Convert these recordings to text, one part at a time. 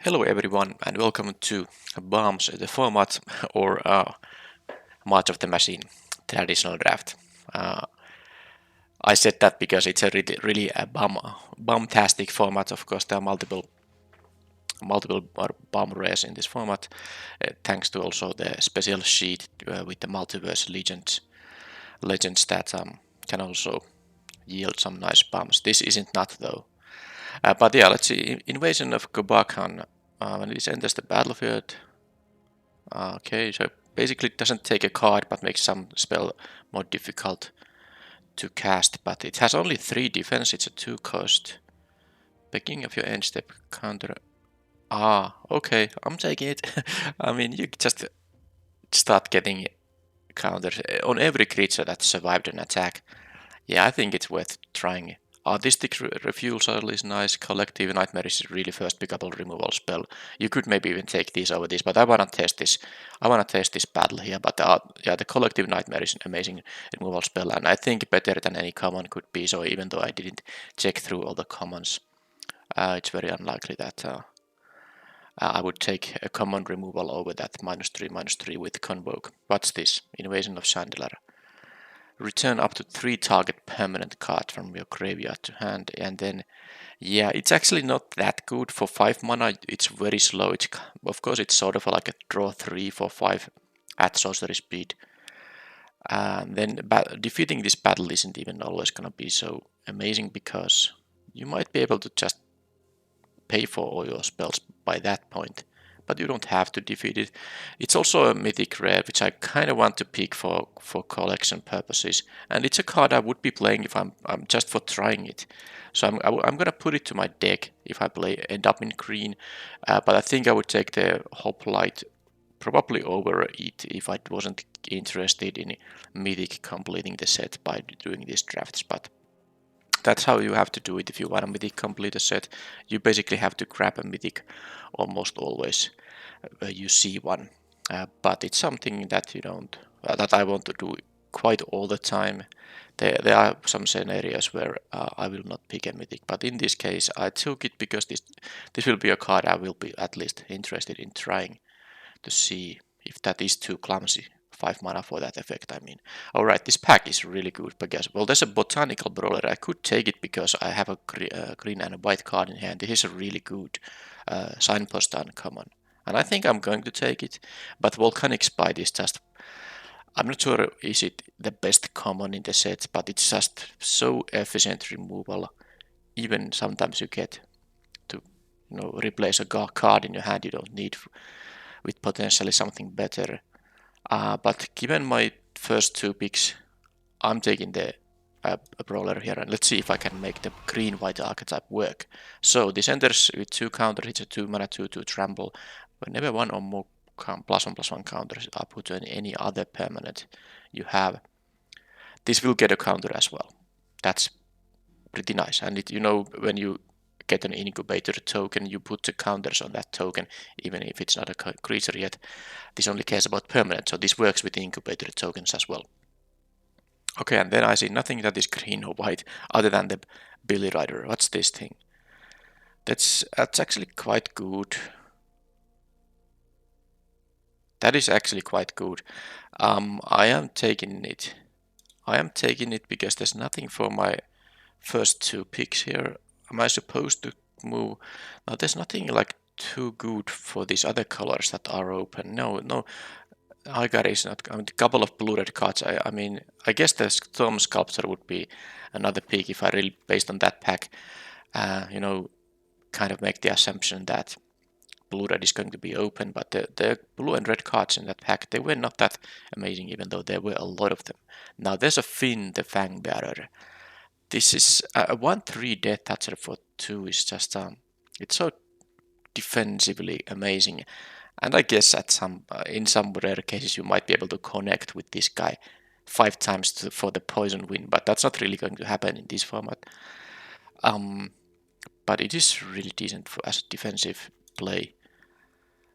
Hello everyone and welcome to Bombs, the format or March of the Machine traditional draft. Uh, I said that because it's a really a bomb-tastic format. Of course, there are multiple bomb rares in this format, thanks to also the special sheet with the multiverse legends that can also yield some nice bombs. This isn't not though. But yeah, let's see. Invasion of Gobakan. When it enters the battlefield, okay, so basically it doesn't take a card but makes some spell more difficult to cast, but it has only 3 defense, it's a 2 cost. Beginning of your end step counter. Okay, I'm taking it. I mean, you just start getting counters on every creature that survived an attack. Yeah, I think it's worth trying. Artistic Refusal is nice. Collective Nightmare is really first pickable removal spell. You could maybe even take these over this, but I wanna test this. I wanna test this battle here. But yeah, the Collective Nightmare is an amazing removal spell, and I think better than any common could be. So even though I didn't check through all the commons, it's very unlikely that I would take a common removal over that -3/-3 with Convoke. What's this? Invasion of Chandler. Return up to 3 target permanent cards from your graveyard to hand, and then yeah, it's actually not that good for 5 mana. It's very slow. Of course it's sort of like a draw 3 for 5 at sorcery speed. And then defeating this battle isn't even always gonna be so amazing because you might be able to just pay for all your spells by that point, but you don't have to defeat it. It's also a mythic rare, which I kind of want to pick for collection purposes, and it's a card I would be playing if I'm just for trying it. So I'm gonna put it to my deck if I end up in green, but I think I would take the Hoplite probably over it if I wasn't interested in mythic completing the set by doing these drafts, but that's how you have to do it if you want a mythic complete a set. You basically have to grab a mythic almost always where you see one. But it's something that you don't that I want to do quite all the time. There are some scenarios where I will not pick a mythic, but in this case I took it because this will be a card I will be at least interested in trying to see if that is too clumsy. 5 mana for that effect, I mean. Alright, this pack is really good because, well, there's a Botanical Brawler. I could take it because I have a green and a white card in hand. This is a really good Signpost uncommon. And I think I'm going to take it, but Volcanic Spite is just, I'm not sure is it the best common in the set, but it's just so efficient removal. Even sometimes you get to replace a card in your hand you don't need with potentially something better. But given my first 2 picks, I'm taking the brawler here, and let's see if I can make the green-white archetype work. So this enters with 2 counters, it's a 2 mana 2/2 trample. Whenever 1 or more +1/+1 counters are put to any other permanent you have, this will get a counter as well. That's pretty nice. And when you get an incubator token, you put the counters on that token, even if it's not a creature yet. This only cares about permanent, so this works with the incubator tokens as well. Okay, and then I see nothing that is green or white other than the Billy Rider. What's this thing? That's actually quite good. That is actually quite good. I am taking it. I am taking it because there's nothing for my first 2 picks here. Am I supposed to move? No, there's nothing like too good for these other colors that are open. No, Hygari is not. I mean, a couple of blue-red cards. I mean, I guess the Storm Sculptor would be another pick if I really, based on that pack, kind of make the assumption that blue-red is going to be open. But the blue and red cards in that pack, they were not that amazing, even though there were a lot of them. Now there's a Finn, the Fang Bearer. This is a 1/3 Death Toucher for 2 is just it's so defensively amazing, and I guess in some rare cases you might be able to connect with this guy 5 times for the poison win, but that's not really going to happen in this format. But it is really decent as a defensive play,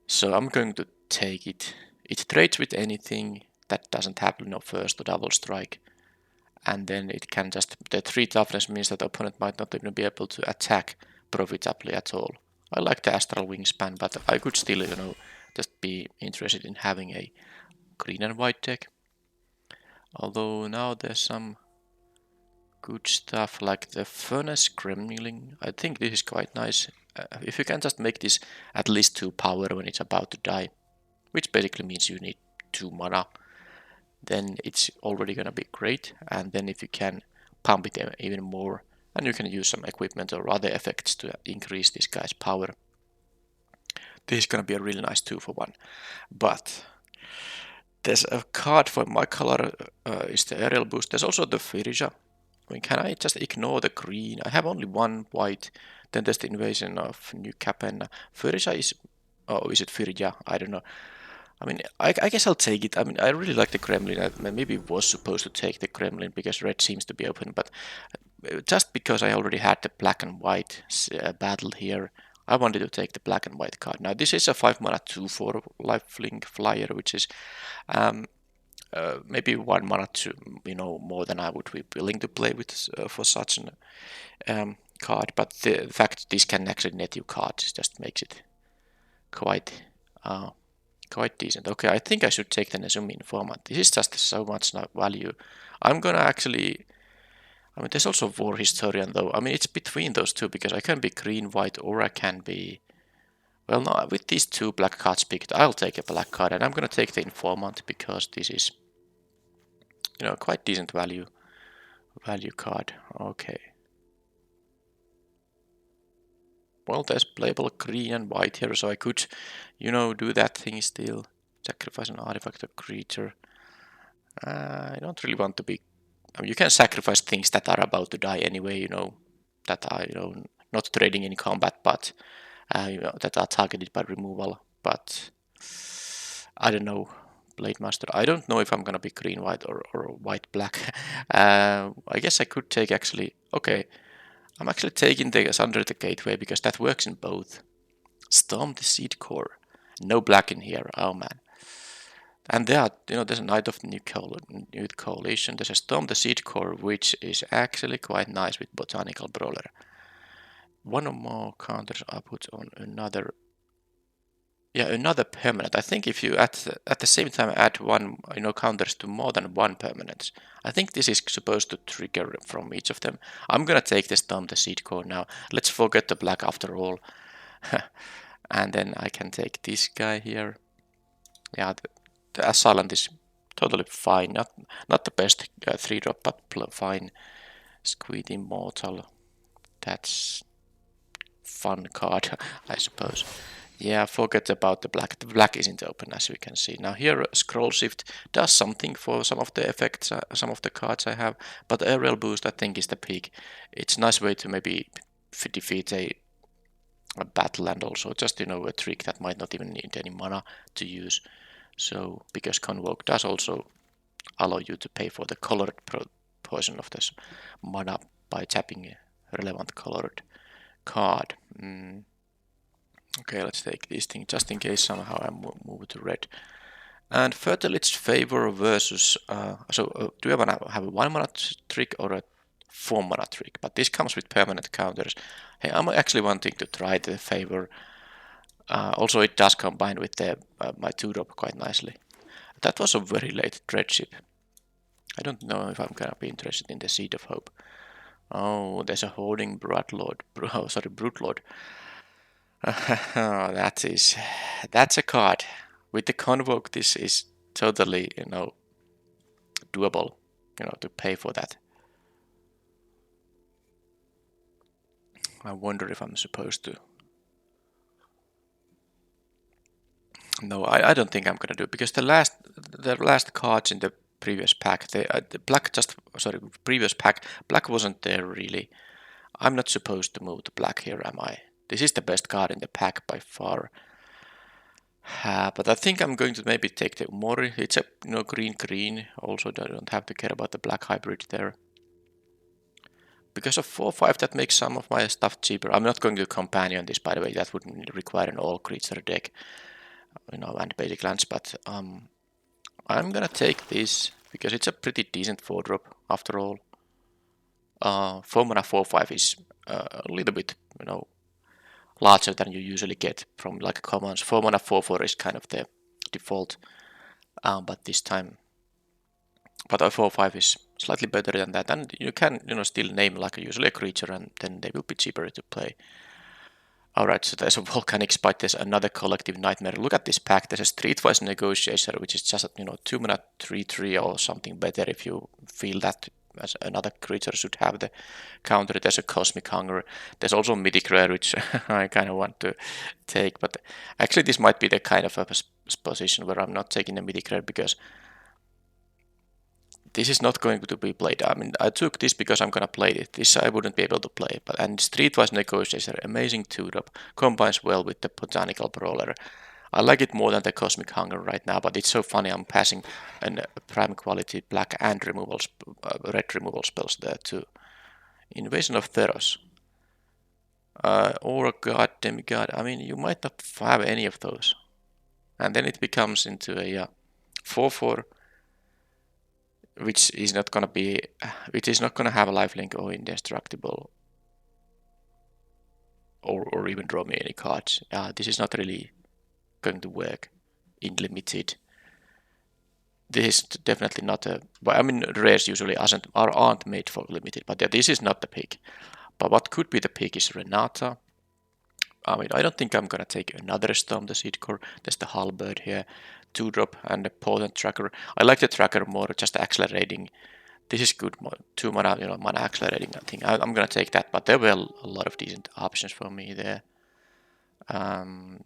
so I'm going to take it. It trades with anything that doesn't have first or double strike. And then it can just, the 3 toughness means that the opponent might not even be able to attack profitably at all. I like the Astral Wingspan, but I could still, just be interested in having a green and white deck. Although now there's some good stuff like the Furnace Gremlin. I think this is quite nice. If you can just make this at least 2 power when it's about to die, which basically means you need 2 mana, then it's already gonna be great. And then if you can pump it even more, and you can use some equipment or other effects to increase this guy's power, this is gonna be a really nice 2-for-1. But there's a card for my color, is the Aerial Boost. There's also the Firja. I mean, can I just ignore the green? I have only 1 white. Then there's the Invasion of New Capenna. Firja is... Oh, is it Firja? I don't know. I mean, I guess I'll take it. I mean, I really like the Gremlin. I maybe was supposed to take the Gremlin because red seems to be open, but just because I already had the black and white battle here, I wanted to take the black and white card. Now, this is a 5 mana 2/4 lifelink flyer, which is maybe 1 mana to, more than I would be willing to play with for such an card. But the fact this can actually net you cards just makes it quite decent. Okay, I think I should take the Nezumi Informant. This is just so much value. I'm gonna actually... I mean, there's also War Historian, though. I mean, it's between those two, because I can be green, white, or I can be... Well, no, with these 2 black cards picked, I'll take a black card, and I'm gonna take the Informant, because this is, quite decent value card. Okay. Well, there's playable green and white here, so I could, do that thing still. Sacrifice an artifact or creature. I don't really want to be... I mean, you can sacrifice things that are about to die anyway, that are, not trading in combat, but, that are targeted by removal. But, I don't know, Blade Master. I don't know if I'm gonna be green, white, or white, black. I guess I could take actually... Okay, I'm actually taking the Sunder the Gateway, because that works in both. Storm the Seed Core. No black in here, oh man. And there are, there's a Knight of the New Coalition. There's a Storm the Seed Core, which is actually quite nice with Botanical Brawler. 1 or more counters are put on another... Yeah, another permanent. I think if you at the same time add 1, counters to more than 1 permanent, I think this is supposed to trigger from each of them. I'm gonna take the Storm the Seed Core now. Let's forget the black after all. And then I can take this guy here. Yeah, the Assailant is totally fine. Not the best 3-drop, but fine. Squid Immortal. That's fun card, I suppose. Yeah, forget about the black. The black isn't open, as we can see. Now here, Scroll Shift does something for some of the effects, some of the cards I have. But Aerial Boost, I think, is the peak. It's a nice way to maybe defeat a battle, and also just, a trick that might not even need any mana to use. So, because Convoke does also allow you to pay for the colored portion of this mana by tapping a relevant colored card. Okay, let's take this thing just in case somehow I move to red. And Fertilit's Favor versus... do I want to have a 1 mana trick or a 4 mana trick? But this comes with permanent counters. Hey, I'm actually wanting to try the Favor. Also, it does combine with the my 2-drop quite nicely. That was a very late Dreadship. I don't know if I'm gonna be interested in the Seed of Hope. Oh, there's a Hoarding Broodlord. Broodlord. That's a card. With the Convoke, this is totally, doable, to pay for that. I wonder if I'm supposed to. No, I don't think I'm gonna do it, because the last cards in the previous pack, the black previous pack, black wasn't there really. I'm not supposed to move to black here, am I? This is the best card in the pack by far. But I think I'm going to maybe take the Mori. It's a green. Also, I don't have to care about the black hybrid there. Because of 4/5, that makes some of my stuff cheaper. I'm not going to companion this, by the way. That would require an all creature deck, and basic lands. But I'm gonna take this because it's a pretty decent 4-drop after all. 4 mana 4/5 is a little bit, larger than you usually get from like commons. 4 mana 4/4 is kind of the default, but this time, but a 4/5 is slightly better than that, and you can still name like usually a creature, and then they will be cheaper to play. Alright, so there's a volcanic spite, there's another collective nightmare. Look at this pack, there's a streetwise negotiator, which is just 2 mana 3/3 or something better if you feel that as another creature should have the counter. There's a cosmic hunger. There's also mythic rare, which I kind of want to take, but actually this might be the kind of a position where I'm not taking the mythic rare because this is not going to be played. I mean, I took this because I'm gonna play it. This I wouldn't be able to play. And Streetwise Negotiator, amazing 2-drop, combines well with the Botanical Brawler. I like it more than the Cosmic Hunger right now, but it's so funny. I'm passing a prime quality black and red removal spells there too. Invasion of Theros. Or God, Demigod. I mean, you might not have any of those. And then it becomes into a 4/4. Which is not gonna have a lifelink or indestructible, or even draw me any cards. This is not really going to work in limited. This is definitely not a. But I mean, rares usually aren't made for limited. But this is not the pick. But what could be the pick is Renata. I mean, I don't think I'm gonna take another Storm the Seedcore. There's the Halberd here, 2-drop and a Potent Tracker. I like the Tracker more, just accelerating. This is good, 2 mana, mana accelerating thing. I'm gonna take that, but there were a lot of decent options for me there.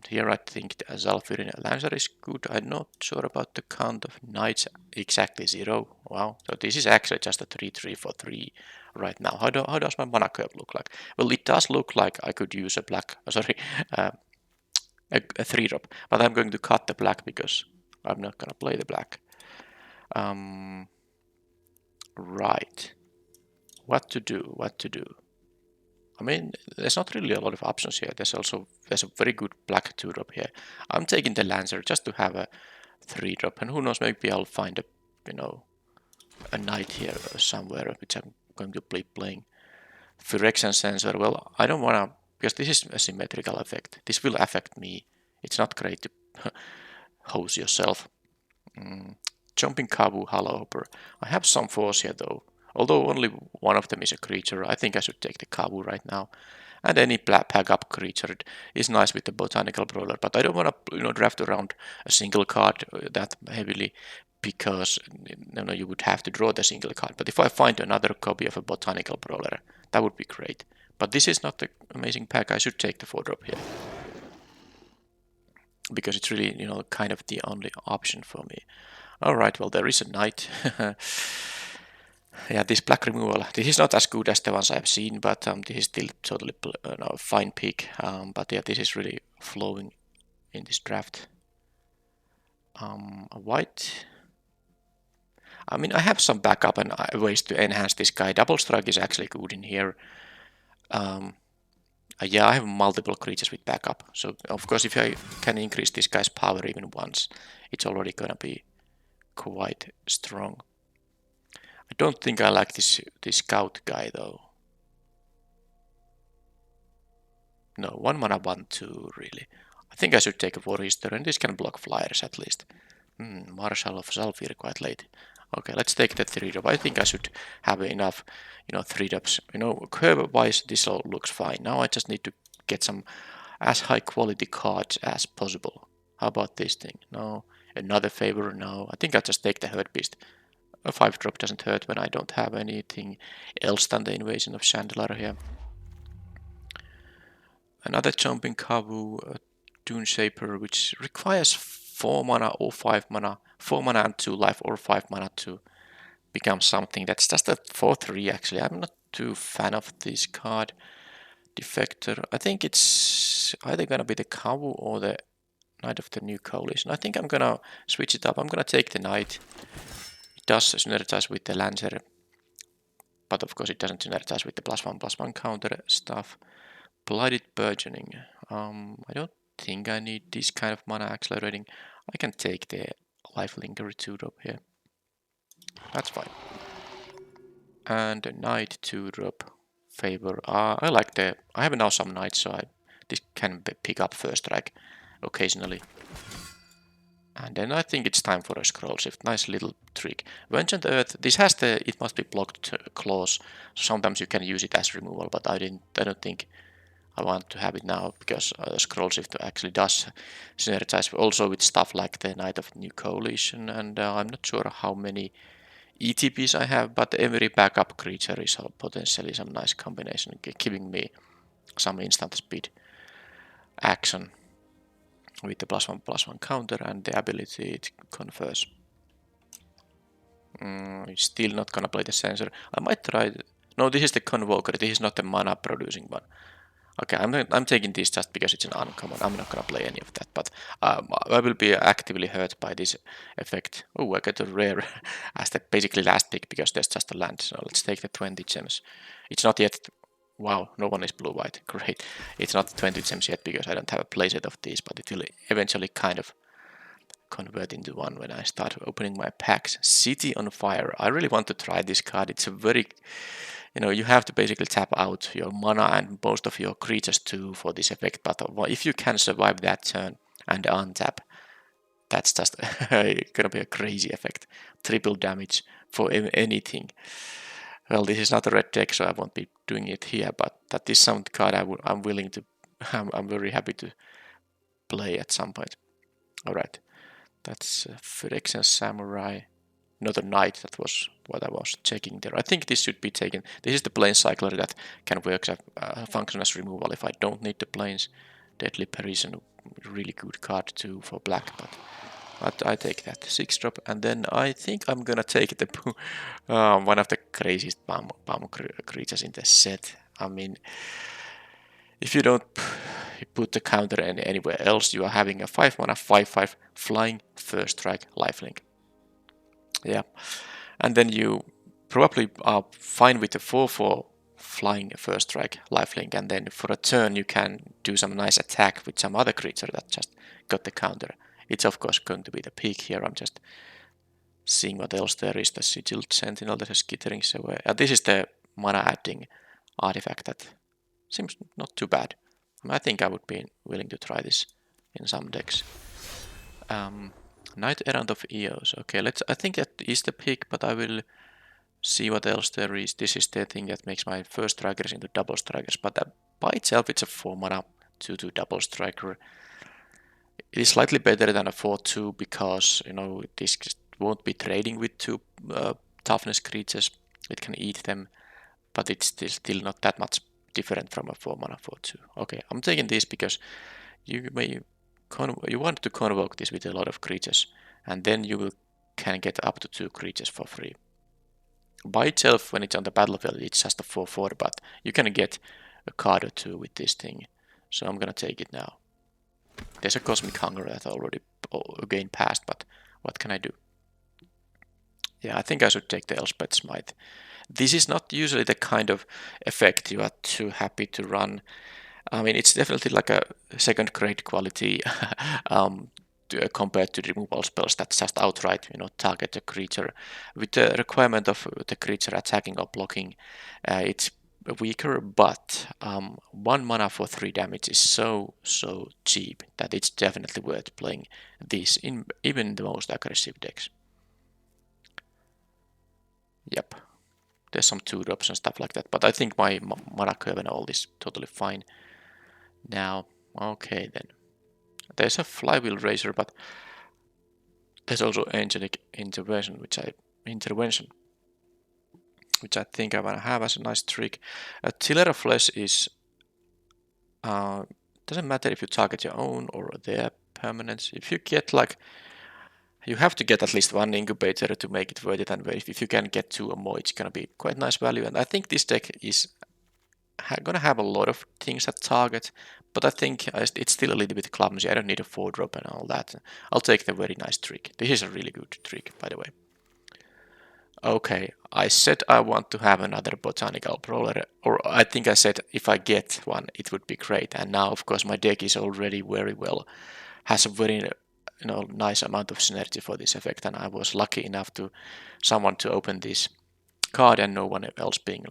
Here I think the Valkyrie Lancer is good. I'm not sure about the count of knights, exactly 0. Wow, so this is actually just a 3/3 for 3 right now. How does my mana curve look like? Well, it does look like I could use a black, a 3-drop, but I'm going to cut the black because I'm not gonna play the black. Right. What to do? I mean, there's not really a lot of options here. There's a very good black 2-drop here. I'm taking the Lancer just to have a 3-drop, and who knows, maybe I'll find a knight here somewhere, which I'm going to be playing. Phyrexian Sensor, well, I don't wanna, because this is a symmetrical effect. This will affect me. It's not great to hose yourself. Jumping Kabu, Hollow Hopper. I have some force here though. Although only one of them is a creature, I think I should take the Kabu right now. And any pack up creature is nice with the Botanical Brawler, but I don't want to draft around a single card that heavily because you would have to draw the single card. But if I find another copy of a Botanical Brawler, that would be great. But this is not the amazing pack. I should take the 4-drop here because it's really kind of the only option for me. Alright, well, there is a knight. Yeah, this black removal, this is not as good as the ones I've seen, but this is still totally a fine pick. But yeah, this is really flowing in this draft. A white. I mean, I have some backup and ways to enhance this guy. Double strike is actually good in here. Yeah, I have multiple creatures with backup. So, of course, if I can increase this guy's power even once, it's already gonna be quite strong. I don't think I like this scout guy though. No, 1 mana 1/2 really. I think I should take a Warrior, and this can block flyers at least. Marshal of Zhalfir quite late. Okay, let's take the 3-drop. I think I should have enough, 3-drops. Curve-wise, this all looks fine. Now I just need to get some as high quality cards as possible. How about this thing? No. Another favor? No. I think I'll just take the Herd Beast. A 5-drop doesn't hurt when I don't have anything else than the Invasion of Chandler here. Another Jumping Kavu, Dune Shaper, which requires 4 mana or 5 mana, 4 mana and 2 life, or 5 mana to become something. That's just a 4/3 actually. I'm not too fan of this card. Defector. I think it's either gonna be the Kavu or the Knight of the New Coalition. I think I'm gonna switch it up. I'm gonna take the Knight. It does synergize with the Lancer, but of course it doesn't synergize with the +1/+1 counter stuff. Blighted Burgeoning. I don't think I need this kind of mana accelerating. I can take the Lifelinker 2-drop here. That's fine. And a Knight 2-drop favor. I like I have now some Knights, so this can pick up first strike occasionally. And then I think it's time for a scroll shift. Nice little trick. Vengeance Earth, this has the it must be blocked clause. So sometimes you can use it as removal, but I don't think I want to have it now, because scroll shift actually does synergize also with stuff like the Knight of New Coalition, and I'm not sure how many ETPs I have, but every backup creature is potentially some nice combination, giving me some instant speed action with the +1/+1 counter and the ability it confers. Still not gonna play the Sensor. I might try. No, this is the Convoker. This is not the mana producing one. Okay, I'm taking this just because it's an uncommon. I'm not gonna play any of that, but I will be actively hurt by this effect. Oh, I got a rare as the basically last pick because there's just a land. So let's take the 20 gems. It's not yet. Wow, no one is blue-white. Great. It's not 20 gems yet because I don't have a playset of these, but it will eventually kind of convert into one when I start opening my packs. City on Fire. I really want to try this card. It's a very, you have to basically tap out your mana and most of your creatures too for this effect. But if you can survive that turn and untap, that's just gonna be a crazy effect. Triple damage for anything. Well, this is not a red deck, so I won't be doing it here. But that is some card I'm willing to. I'm very happy to play at some point. All right. That's Phyrexian Samurai. Not a knight, that was what I was checking there. I think this should be taken. This is the Planescycler that can work as function as removal if I don't need the planes. Deadly Parisian, really good card too for black, but I take that 6-drop, and then I think I'm gonna take the one of the craziest bomb creatures in the set. I mean, if you don't put the counter anywhere else, you are having a 5-mana 5/5 flying first strike lifelink. Yeah, and then you probably are fine with the 4/4 flying first strike lifelink, and then for a turn you can do some nice attack with some other creature that just got the counter. It's of course going to be the peak here. I'm just seeing what else there is. The Sigilled Sentinel that is skittering away. This is the mana adding artifact that seems not too bad. I think I would be willing to try this in some decks. Knight Errant of Eos. Okay, I think that is the pick, but I will see what else there is. This is the thing that makes my first strikers into double strikers, but by itself it's a 4-mana 2/2 double striker. It is slightly better than a 4/2 because this won't be trading with 2 toughness creatures. It can eat them, but it's still not that much different from a 4-mana 4/2. Okay, I'm taking this because you want to convoke this with a lot of creatures, and then you can get up to 2 creatures for free. By itself, when it's on the battlefield, it's just a 4/4, but you can get a card or 2 with this thing. So I'm gonna take it now. There's a Cosmic Hunger that already again passed, but what can I do? Yeah, I think I should take the Elspeth Smite. This is not usually the kind of effect you are too happy to run. I mean, it's definitely like a second-grade quality compared to removal spells that just outright, target the creature. With the requirement of the creature attacking or blocking, it's weaker, but 1 mana for 3 damage is so cheap that it's definitely worth playing this in even the most aggressive decks. Yep. There's some 2-drops and stuff like that, but I think my mana curve and all is totally fine. Now, okay then. There's a Flywheel Racer, but there's also Angelic Intervention, which I think I want to have as a nice trick. Tiller of Flesh is doesn't matter if you target your own or their permanents. If you get you have to get at least 1 incubator to make it worth it, and if you can get 2 or more, it's gonna be quite nice value. And I think this deck is gonna have a lot of things at target, but I think it's still a little bit clumsy. I don't need a 4-drop and all that. I'll take the very nice trick. This is a really good trick, by the way. Okay, I said I want to have another Botanical Brawler, or I think I said if I get one, it would be great. And now, of course, my deck is already very well, has a very nice amount of synergy for this effect, and I was lucky enough to someone to open this card and no one else being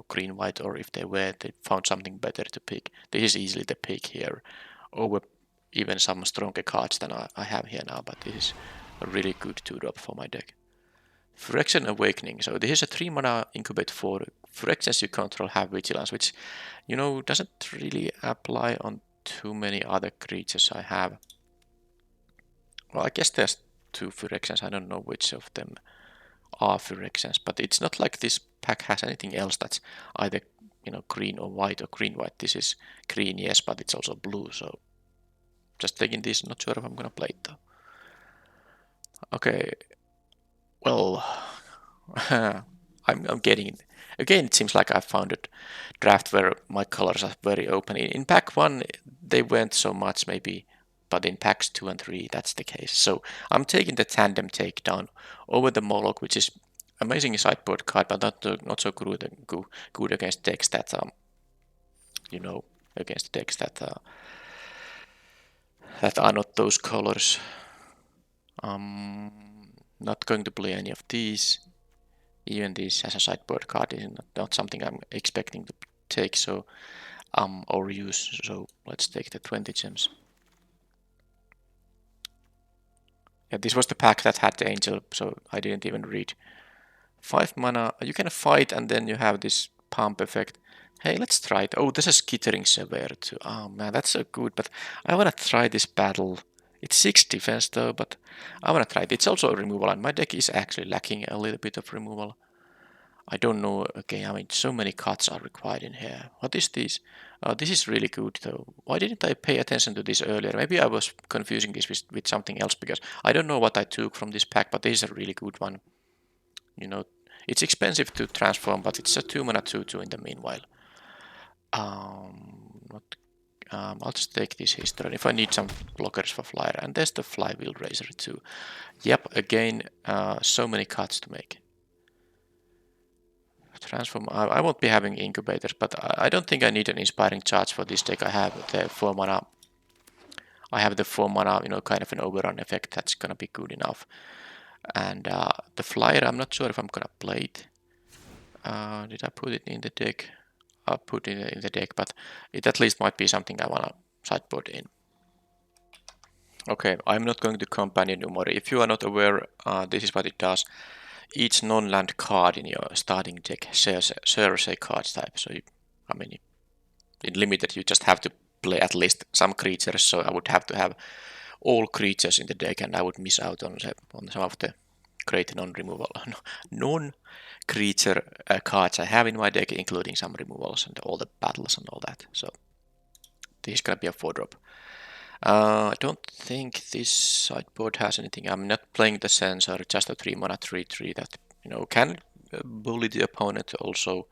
green white, or if they were, they found something better to pick. This is easily the pick here over even some stronger cards than I have here now, but this is a really good 2-drop for my deck. Phyrexian Awakening. So this is a 3 mana incubate for Phyrexians you control have Vigilance, which doesn't really apply on too many other creatures I have. Well, I guess there's 2 Phyrexians. I don't know which of them are Phyrexians, but it's not like this pack has anything else that's either green or white or green white. This is green, yes, but it's also blue. So just taking this. Not sure if I'm gonna play it though. Okay. Well, I'm getting it. Again, it seems like I found a draft where my colors are very open. In pack 1, they weren't so much maybe, but in packs 2 and 3, that's the case. So I'm taking the Tandem Takedown over the Moloch, which is amazing sideboard card, but not so good against decks that against decks that are not those colors. Not going to play any of these. Even this as a sideboard card is not something I'm expecting to take or use. So let's take the 20 gems. Yeah, this was the pack that had the angel, so I didn't even read. 5 mana. You can fight and then you have this pump effect. Hey, let's try it. Oh, this is Skittering Severe too. Oh man, that's so good, but I wanna try this battle. It's 6 defense though, but I wanna try it. It's also a removal, and my deck is actually lacking a little bit of removal. I don't know, okay, I mean, so many cuts are required in here. What is this? This is really good though. Why didn't I pay attention to this earlier? Maybe I was confusing this with something else, because I don't know what I took from this pack, but this is a really good one. It's expensive to transform, but it's a 2 mana 2/2 in the meanwhile. I'll just take this history, and if I need some blockers for flyer, and there's the flywheel razor too. Yep, again, so many cuts to make. Transform. I won't be having incubators, but I don't think I need an inspiring charge for this deck. I have the 4 mana. I have the 4 mana, kind of an overrun effect that's gonna be good enough. And the flyer, I'm not sure if I'm gonna play it. Did I put it in the deck? I'll put it in the deck, but it at least might be something I wanna sideboard in. Okay, I'm not going to companion Umori. If you are not aware, this is what it does. Each non-land card in your starting deck shares a card type. So, in limited, you just have to play at least some creatures. So I would have to have all creatures in the deck, and I would miss out on some of the great non-creature cards I have in my deck, including some removals and all the battles and all that. So this is gonna be a 4-drop. I don't think this sideboard has anything. I'm not playing the Sensor, just a 3 mana 3/3 that can bully the opponent also.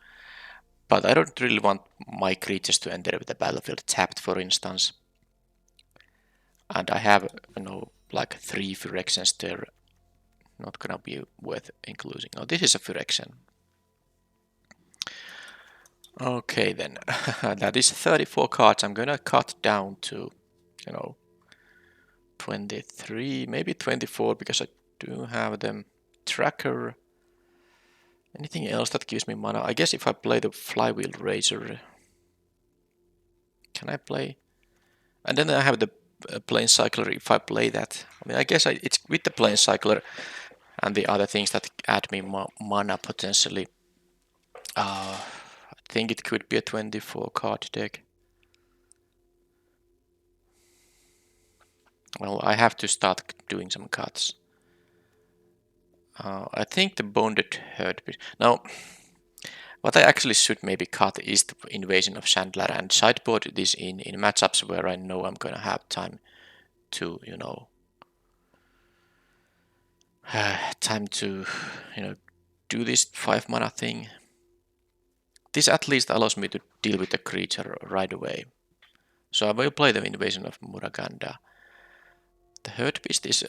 But I don't really want my creatures to enter the battlefield tapped, for instance. And I have like 3 Phyrexians there. Not gonna be worth including. Oh, this is a Phyrexian. Okay then, that is 34 cards. I'm gonna cut down to 23, maybe 24, because I do have them. Tracker. Anything else that gives me mana? I guess if I play the Flywheel Razor, can I play? And then I have the Planecycler. If I play that, I guess it's with the Planecycler and the other things that add me mana potentially. I think it could be a 24 card deck. Well, I have to start doing some cuts. I think the Bonded Herd. Now, what I actually should maybe cut is the Invasion of Chandler and sideboard this in matchups where I know I'm gonna have time to, do this 5 mana thing. This at least allows me to deal with the creature right away. So I will play the Invasion of Muraganda. The Herd Beast is,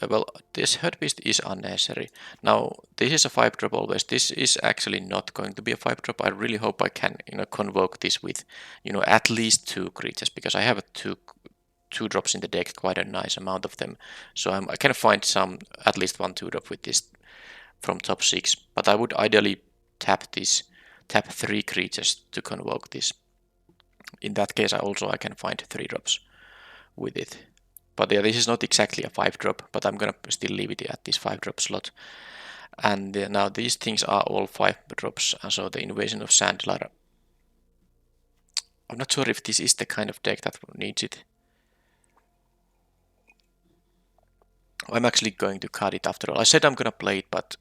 this Herd Beast is unnecessary. Now, this is a 5-drop always. This is actually not going to be a 5-drop. I really hope I can, convoke this with, at least 2 creatures, because I have 2 drops in the deck, quite a nice amount of them. So I can find at least 1 2-drop with this from top 6. But I would ideally tap this tap 3 creatures to convoke this. In that case, I can find 3 drops with it. But yeah, this is not exactly a 5 drop, but I'm gonna still leave it at this 5 drop slot. And now these things are all 5 drops, so the Invasion of Sandlar. I'm not sure if this is the kind of deck that needs it. I'm actually going to cut it after all. I said I'm gonna play it, but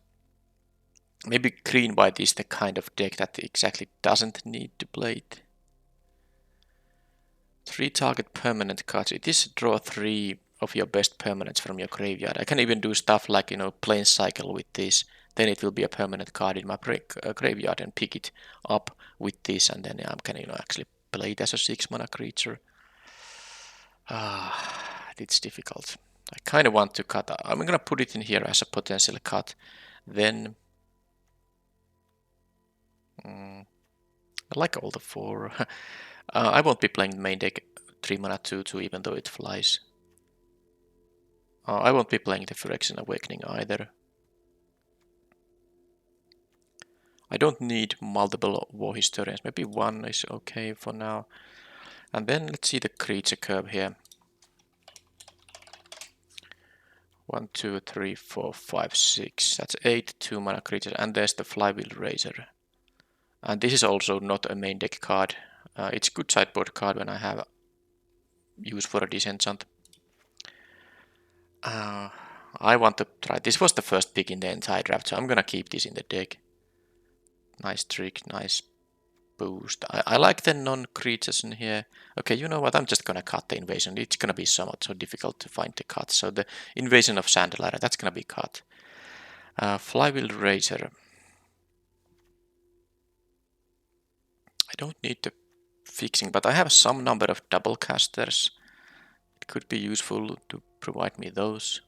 maybe green white is the kind of deck that exactly doesn't need to play it. 3 target permanent cards. It is draw 3 of your best permanents from your graveyard. I can even do stuff like, plane cycle with this. Then it will be a permanent card in my graveyard and pick it up with this, and then I can, actually play it as a 6 mana creature. It's difficult. I kind of want to cut. I'm gonna put it in here as a potential cut. Then I like all the 4. I won't be playing the main deck 3 mana 2/2 even though it flies. I won't be playing the Phyrexian Awakening either. I don't need multiple War Historians. Maybe 1 is okay for now. And then let's see the creature curve here. 1, 2, 3, 4, 5, 6. That's 8 2 mana creatures. And there's the Flywheel Razor. And this is also not a main deck card. It's a good sideboard card when I have use for a disenchant. I want to try. This was the first pick in the entire draft, so I'm gonna keep this in the deck. Nice trick, nice boost. I like the non-creatures in here. Okay, you know what? I'm just gonna cut the invasion. It's gonna be so difficult to find the cut. So the Invasion of Sandlar, that's gonna be cut. Flywheel Razor. I don't need the fixing, but I have some number of double casters. It could be useful to provide me those.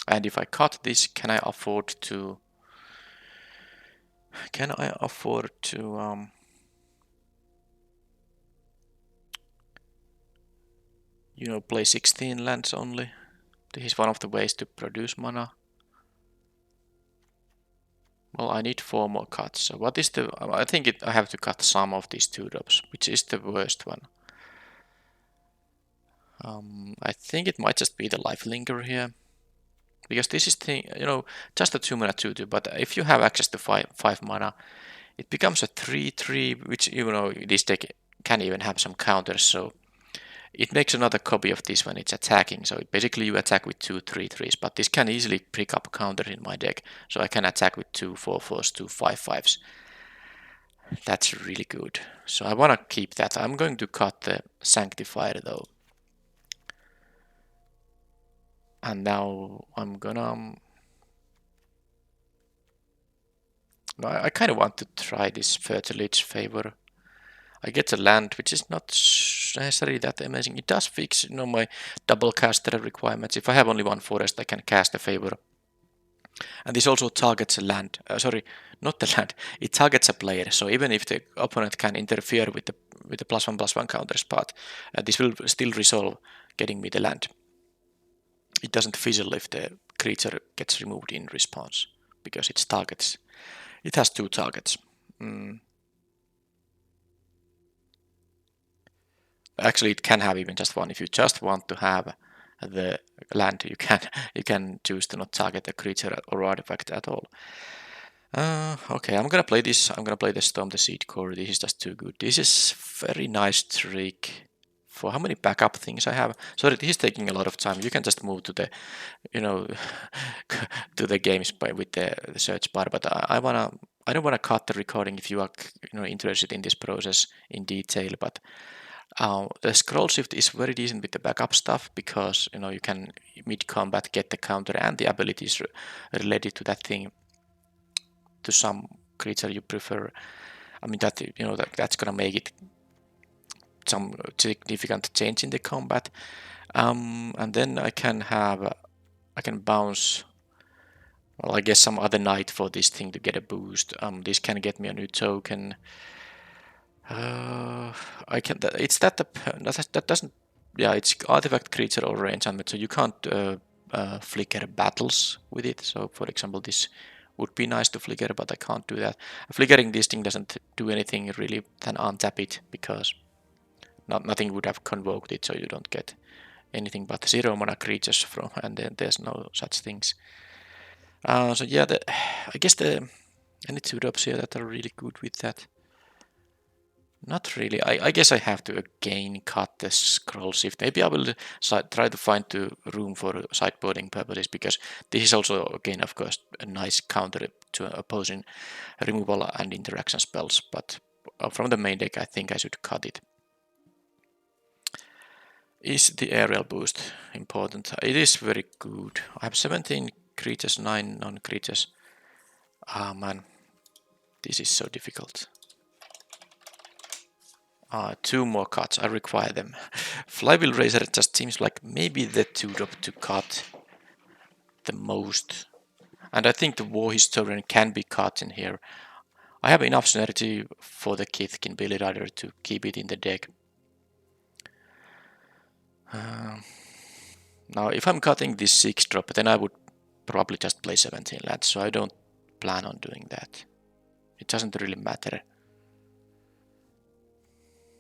And if I cut this, can I afford to play 16 lands only? This is one of the ways to produce mana. Well, I need 4 more cuts. So what is I think I have to cut some of these 2 drops, which is the worst one. I think it might just be the Lifelinker here. Because this is just a 2 mana 2/2, but if you have access to 5 mana, it becomes a 3/3, which this deck can even have some counters, so it makes another copy of this when it's attacking. So basically you attack with 2 3/3s, but this can easily pick up counter in my deck. So I can attack with 2 4/4s, 2 5/5s. That's really good. So I want to keep that. I'm going to cut the Sanctifier though. And now I'm gonna... I kind of want to try this Fertilage Favor. I get a land which is not necessarily that amazing. It does fix my double caster requirements. If I have only 1 forest, I can cast a Favor. And this also targets a land. Sorry, not the land. It targets a player. So even if the opponent can interfere with the +1/+1 counter spot, this will still resolve getting me the land. It doesn't fizzle if the creature gets removed in response, because it targets. It has 2 targets. Actually, it can have even just 1. If you just want to have the land, you can choose to not target the creature or artifact at all. Okay, I'm gonna play this. I'm gonna play the Storm the Seed Core. This is just too good. This is very nice trick. For how many backup things I have? Sorry, this is taking a lot of time. You can just move to the, to the games with the search bar. But I don't wanna cut the recording if you are, interested in this process in detail. But the scroll shift is very decent with the backup stuff, because you can mid combat get the counter and the abilities related to that thing to some creature you prefer. I mean that's gonna make it some significant change in the combat. And then I can bounce, well, I guess some other knight for this thing to get a boost. This can get me a new token. I can. It's that doesn't. Yeah, it's artifact, creature, or enchantment. So you can't flicker battles with it. So for example, this would be nice to flicker, but I can't do that. Flickering this thing doesn't do anything really than untap it, because nothing would have convoked it, so you don't get anything but 0 mana creatures from, and then there's no such things. So yeah, I guess any 2-drops here that are really good with that. Not really. I guess I have to again cut the scroll shift. Maybe I will try to find the room for sideboarding purposes, because this is also, again, of course, a nice counter to opposing removal and interaction spells. But from the main deck, I think I should cut it. Is the aerial boost important? It is very good. I have 17 creatures, 9 non-creatures. Ah, man. This is so difficult. 2 more cuts. I require them. Flywheel Razor just seems like maybe the 2-drop to cut the most. And I think the War Historian can be cut in here. I have enough synergy for the Kithkin Billy Rider to keep it in the deck. Now, if I'm cutting this 6-drop, then I would probably just play 17 lands, so I don't plan on doing that. It doesn't really matter.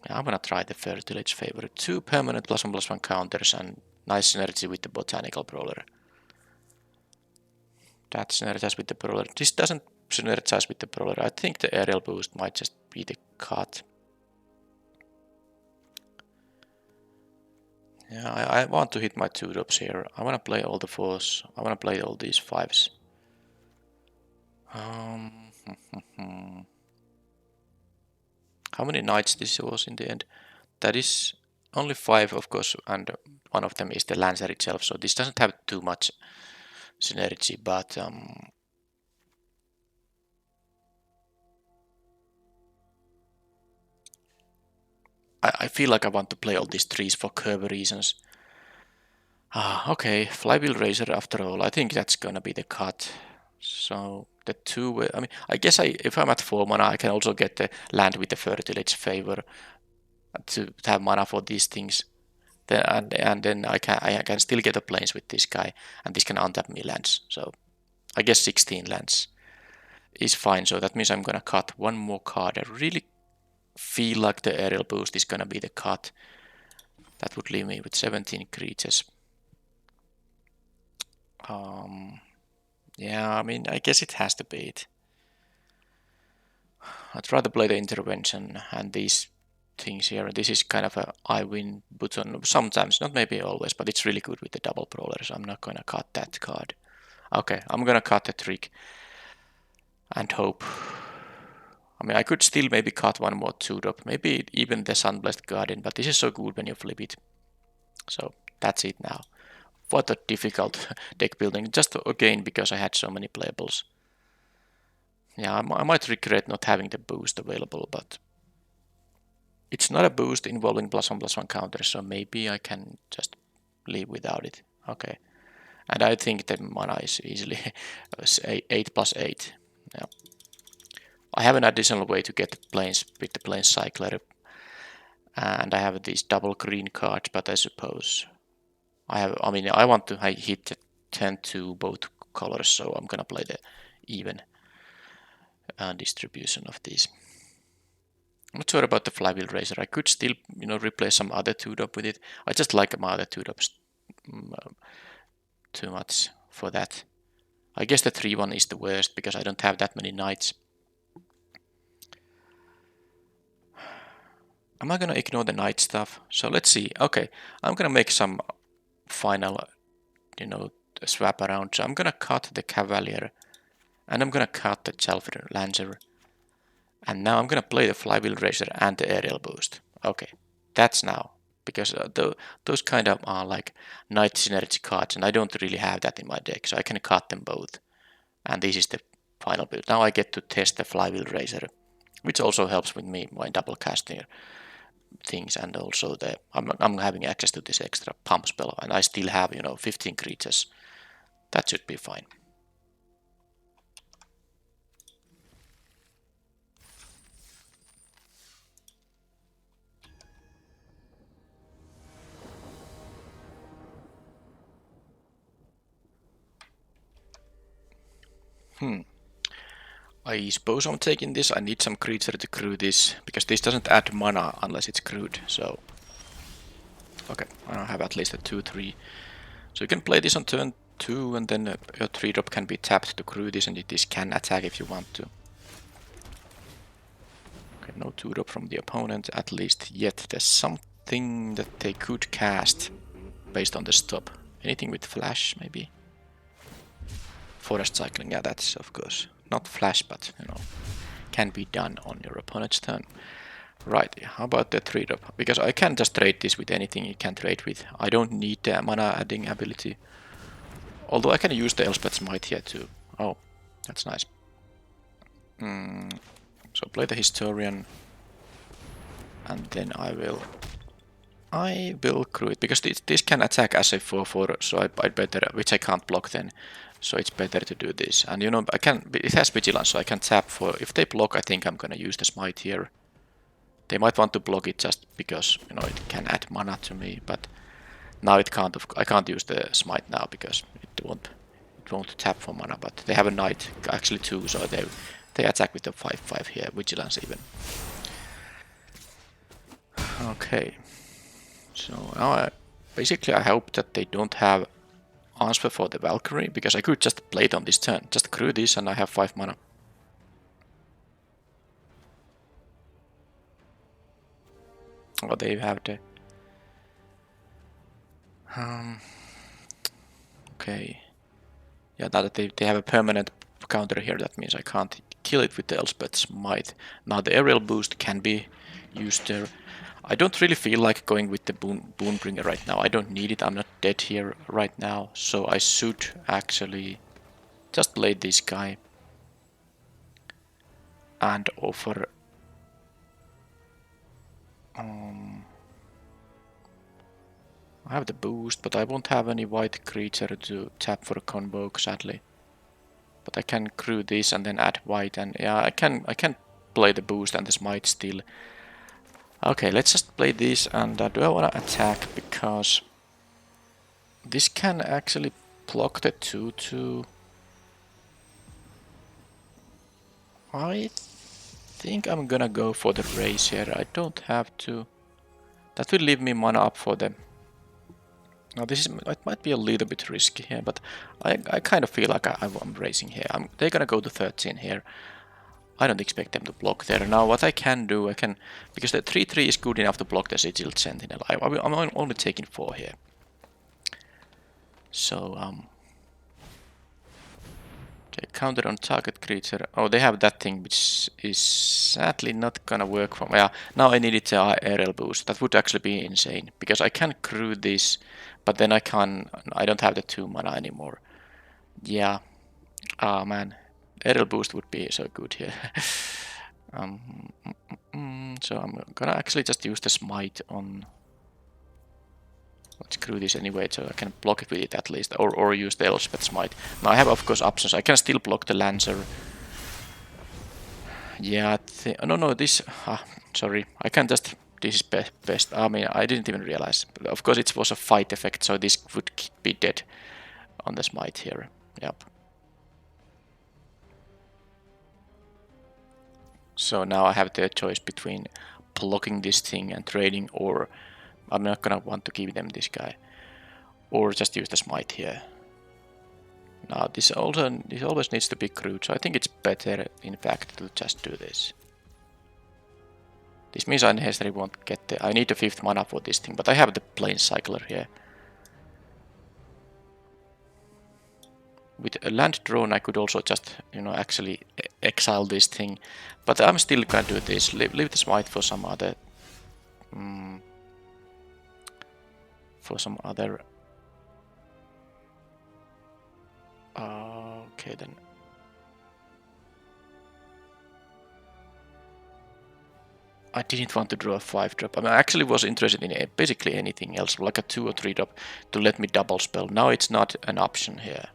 Yeah, I'm gonna try the Fertilage Favor. 2 permanent +1/+1 counters and nice synergy with the Botanical Brawler. That synergizes with the Brawler. This doesn't synergize with the Brawler. I think the Aerial Boost might just be the cut. Yeah, I want to hit my 2-drops here. I want to play all the 4s. I want to play all these 5s. How many knights this was in the end? That is only 5, of course, and one of them is the Lancer itself, so this doesn't have too much synergy, but I feel like I want to play all these 3s for curve reasons. Okay, Flywheel Razor after all. I think that's gonna be the cut. So the 2, I mean, I guess if I'm at 4 mana, I can also get the land with the Fertilage Favor to have mana for these things. And then I can still get the planes with this guy, and this can untap me lands. So I guess 16 lands is fine. So that means I'm gonna cut 1 more card. I really feel like the aerial boost is gonna be the cut. That would leave me with 17 creatures. Yeah, I mean, I guess it has to be it. I'd rather play the intervention and these things here. This is kind of a I win button sometimes, not maybe always, but it's really good with the double brawlers. I'm not gonna cut that card. Okay, I'm gonna cut the trick and hope. I mean, I could still maybe cut 1 more 2-drop, maybe even the Sunblessed Guardian, but this is so good when you flip it. So that's it now. What a difficult deck building, just again because I had so many playables. Yeah, I might regret not having the boost available, but it's not a boost involving +1/+1 counters, so maybe I can just leave without it. Okay. And I think the mana is easily 8+8. Yeah. I have an additional way to get the planes with the Plane Cycler. And I have these double green cards, but I suppose I mean, I want to hit the 10 to both colors, so I'm gonna play the even distribution of these. I'm not sure about the Flywheel Razor. I could still, replace some other 2-drop with it. I just like my other 2-drops too much for that. I guess the 3-1 is the worst because I don't have that many knights. Am I gonna ignore the knight stuff? So let's see. Okay, I'm gonna make some final, swap around. So I'm gonna cut the Cavalier and I'm gonna cut the Chalford Lancer. And now I'm gonna play the Flywheel Razor and the Aerial Boost. Okay, that's now. Because those kind of are like Knight Synergy cards, and I don't really have that in my deck, so I can cut them both. And this is the final build. Now I get to test the Flywheel Razor, which also helps with me, my double casting things, and also I'm having access to this extra pump spell, and I still have, 15 creatures. That should be fine. I suppose I'm taking this. I need some creature to crew this, because this doesn't add mana unless it's crewed, so... Okay, I have at least a 2-3. So you can play this on turn 2, and then your 3-drop can be tapped to crew this, and this can attack if you want to. Okay, no 2-drop from the opponent, at least yet. There's something that they could cast based on the stop. Anything with flash, maybe? Forest cycling, yeah, that's of course not flash, but you know, can be done on your opponent's turn. Right, how about the 3-drop? Because I can just trade this with anything you can trade with. I don't need the mana adding ability. Although I can use the Elspeth's Might here too. Oh, that's nice. So play the Historian, and then I will crew it, because this can attack as a 4/4, so I'd better, which I can't block then. So it's better to do this. And you know, it has Vigilance, so I can tap for, if they block, I think I'm gonna use the Smite here. They might want to block it just because, you know, it can add mana to me, but now it can't, I can't use the Smite now because it won't tap for mana, but they have a Knight, actually 2, so they attack with the 5/5 here, Vigilance even. Okay. So now basically I hope that they don't have answer for the Valkyrie, because I could just play it on this turn. Just crew this and I have 5 mana. Oh, they have the... okay. Yeah, now that they have a permanent counter here, that means I can't kill it with the Elspeth's Might. Now the aerial boost can be used there. I don't really feel like going with the Boonbringer right now. I don't need it, I'm not dead here right now. So I should actually just play this guy and offer... I have the boost, but I won't have any white creature to tap for a Convoke, sadly. But I can crew this and then add white, and yeah, I can play the boost and the Smite still. Okay, let's just play this, and do I want to attack, because this can actually block the 2/2. I think I'm gonna go for the race here. I don't have to. That will leave me mana up for them. Now it might be a little bit risky here, but I kind of feel like I'm racing here. They're gonna go to 13 here. I don't expect them to block there. Now what I can do, because the 3/3 is good enough to block the Sigilled Sentinel. I'm only taking 4 here. So okay, counter on target creature. Oh, they have that thing, which is sadly not gonna work for me. Yeah, now I needed the aerial boost. That would actually be insane, because I can crew this, but then I don't have the 2 mana anymore. Yeah. Ah, man. Aerial boost would be so good here. So I'm gonna actually just use the Smite on... let's crew this anyway, so I can block it with it at least, or use the Elspeth Smite. Now I have, of course, options. I can still block the Lancer. Yeah, no, this... sorry. I can just... this is best. I mean, I didn't even realize. Of course, it was a fight effect, so this would be dead on the Smite here. Yep. So now I have the choice between blocking this thing and trading, or I'm not gonna want to give them this guy, or just use the Smite here. Now this always needs to be crewed, so I think it's better in fact to just do this. This means I necessarily won't get the... I need the 5th mana for this thing, but I have the Planecycler here. With a land drone I could also just, you know, actually exile this thing. But I'm still gonna do this. Leave the Smite for some other... okay then. I didn't want to draw a 5-drop. I mean, I actually was interested in basically anything else, like a 2 or 3-drop to let me double spell. Now it's not an option here.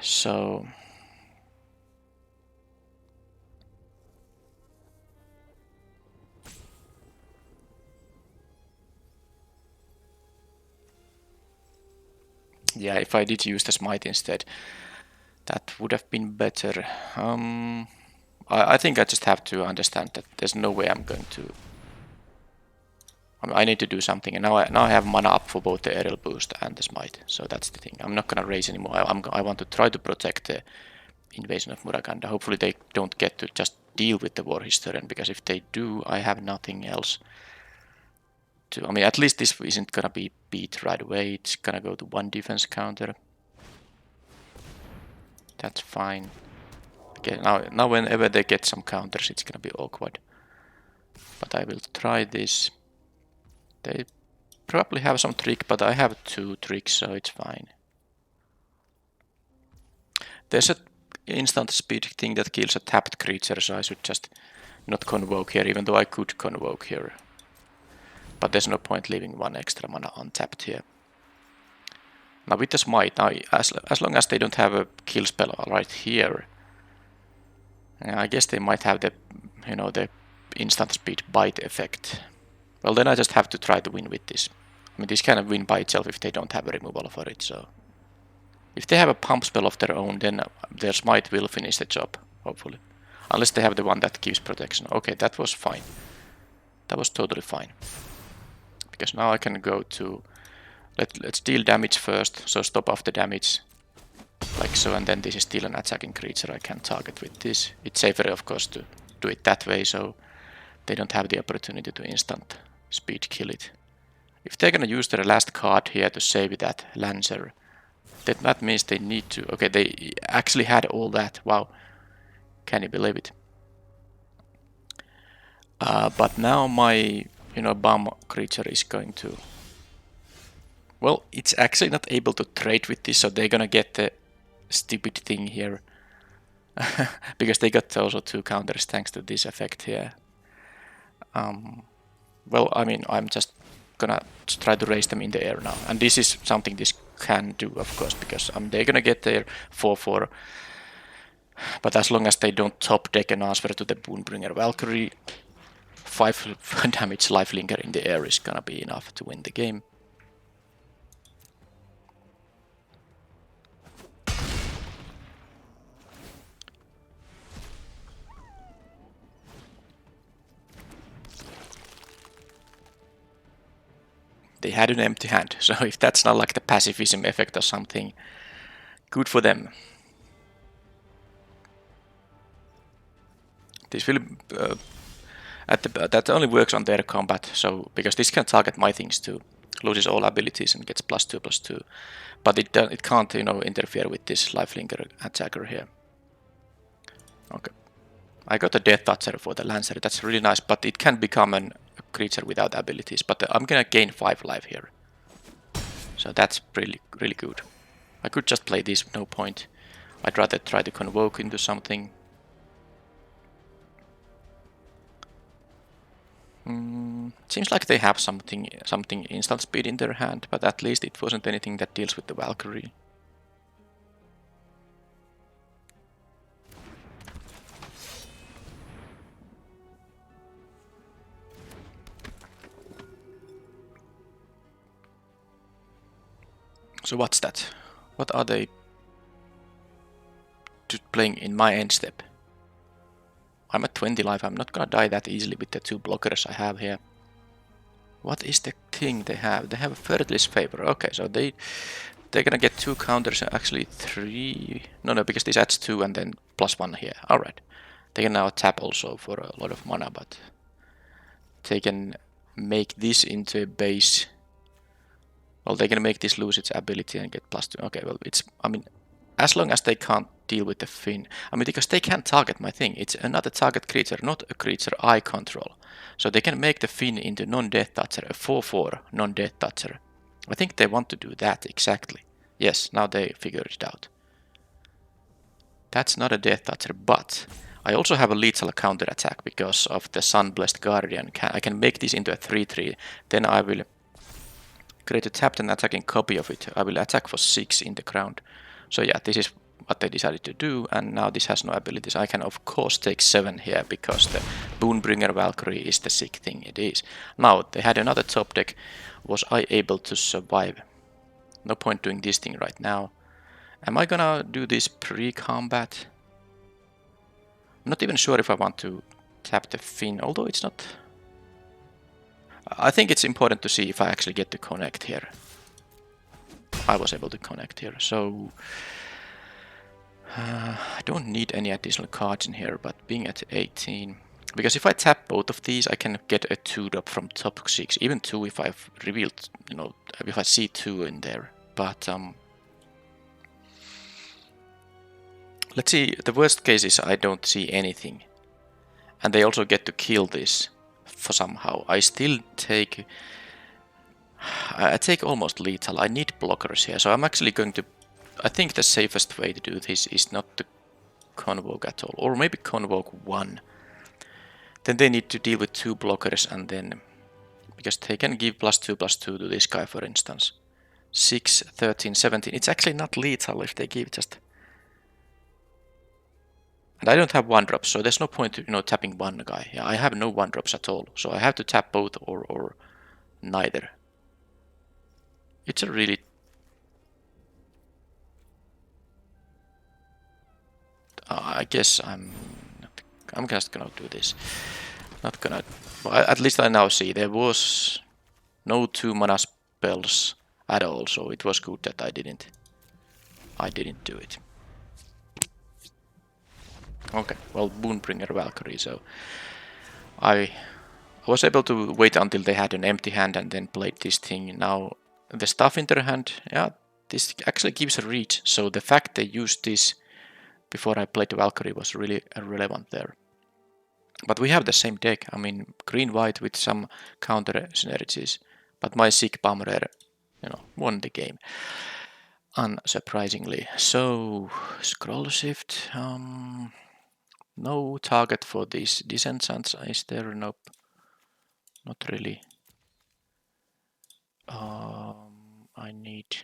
So... yeah, if I did use the Smite instead. That would have been better. I think I just have to understand that there's no way I'm going to. I need to do something, and now I have mana up for both the aerial boost and the smite. So that's the thing. I'm not gonna raise anymore. I want to try to protect the invasion of Muraganda. Hopefully they don't get to just deal with the war historian, because if they do, I have nothing else to. I mean, at least this isn't gonna be beat right away. It's gonna go to 1 defense counter. That's fine. Okay, now whenever they get some counters, it's gonna be awkward. But I will try this. They probably have some trick, but I have 2 tricks, so it's fine. There's a instant speed thing that kills a tapped creature, so I should just not convoke here, even though I could convoke here. But there's no point leaving 1 extra mana untapped here. Now with the smite, as long as they don't have a kill spell right here, I guess they might have the, the instant speed bite effect. Well, then I just have to try to win with this. I mean, this can win by itself if they don't have a removal for it, so. If they have a pump spell of their own, then their smite will finish the job, hopefully. Unless they have the one that gives protection. Okay, that was fine. That was totally fine. Because now I can go to... Let's deal damage first, so stop off the damage. Like so, and then this is still an attacking creature I can target with this. It's safer, of course, to do it that way, so they don't have the opportunity to instant speed kill it. If they're gonna use their last card here to save that Lancer, that means they need to... Okay, they actually had all that. Wow. Can you believe it? But now my, bomb creature is going to... Well, it's actually not able to trade with this, so they're gonna get the stupid thing here. Because they got also 2 counters thanks to this effect here. Well, I mean, I'm just gonna try to raise them in the air now. And this is something this can do, of course, because they're gonna get their 4/4. But as long as they don't top deck and answer to the Boonbringer Valkyrie, 5 damage lifelinker in the air is gonna be enough to win the game. They had an empty hand, so if that's not like the pacifism effect or something, good for them. This will that only works on their combat, so because this can target my things too, loses all abilities and gets +2/+2, but it can't interfere with this lifelinker attacker here. Okay, I got a Death Toucher for the Lancer. That's really nice, but it can become a creature without abilities. But I'm gonna gain 5 life here, so that's really good. I could just play this, no point. I'd rather try to convoke into something. Seems like they have something instant speed in their hand, but at least it wasn't anything that deals with the Valkyrie. So what's that? What are they playing in my end step? I'm at 20 life, I'm not gonna die that easily with the 2 blockers I have here. What is the thing they have? They have a Fertilist Favor. Okay, so they're gonna get 2 counters, actually 3... No, because this adds 2 and then +1 here. Alright. They can now tap also for a lot of mana, but they can make this into a base. Well, they can make this lose its ability and get +2. Okay, well, I mean, as long as they can't deal with the Fin. I mean, because they can't target my thing. It's another target creature, not a creature I control. So they can make the Fin into non-death toucher, a 4/4 non-death toucher. I think they want to do that exactly. Yes, now they figured it out. That's not a death toucher, but I also have a lethal counter attack because of the Sun-Blessed Guardian. I can make this into a 3/3. Then I will create a tapped and attacking copy of it. I will attack for 6 in the ground. So yeah, this is what they decided to do, and now this has no abilities. I can of course take 7 here because the Boonbringer Valkyrie is the sick thing it is. Now they had another top deck. Was I able to survive? No point doing this thing right now. Am I gonna do this pre-combat? I'm not even sure if I want to tap the Finn, although it's not... I think it's important to see if I actually get to connect here. I was able to connect here, so... I don't need any additional cards in here, but being at 18... Because if I tap both of these, I can get a 2-drop from top 6. Even 2 if I've revealed, you know, if I see 2 in there. But, let's see, the worst case is I don't see anything. And they also get to kill this for somehow. I still take... I take almost lethal. I need blockers here, so I'm actually going to... I think the safest way to do this is not to convoke at all. Or maybe convoke 1. Then they need to deal with 2 blockers and then... Because they can give +2/+2 to this guy, for instance. 6, 13, 17. It's actually not lethal if they give just... And I don't have 1-drops, so there's no point to, you know, tapping one guy. Yeah, I have no 1-drops at all, so I have to tap both or neither. It's a really... I guess I'm just gonna do this. Not gonna... Well, at least I now see there was no 2 mana spells at all, so it was good that I didn't do it. Okay, well, Boonbringer Valkyrie, so I was able to wait until they had an empty hand and then played this thing. Now the stuff in their hand, yeah, this actually gives a reach, so the fact they used this before I played the Valkyrie was really relevant there. But we have the same deck, I mean, green-white with some counter synergies, but my sick Bumrer, you know, won the game. Unsurprisingly. So, scroll shift, no target for these disenchants, is there? Nope, not really. I need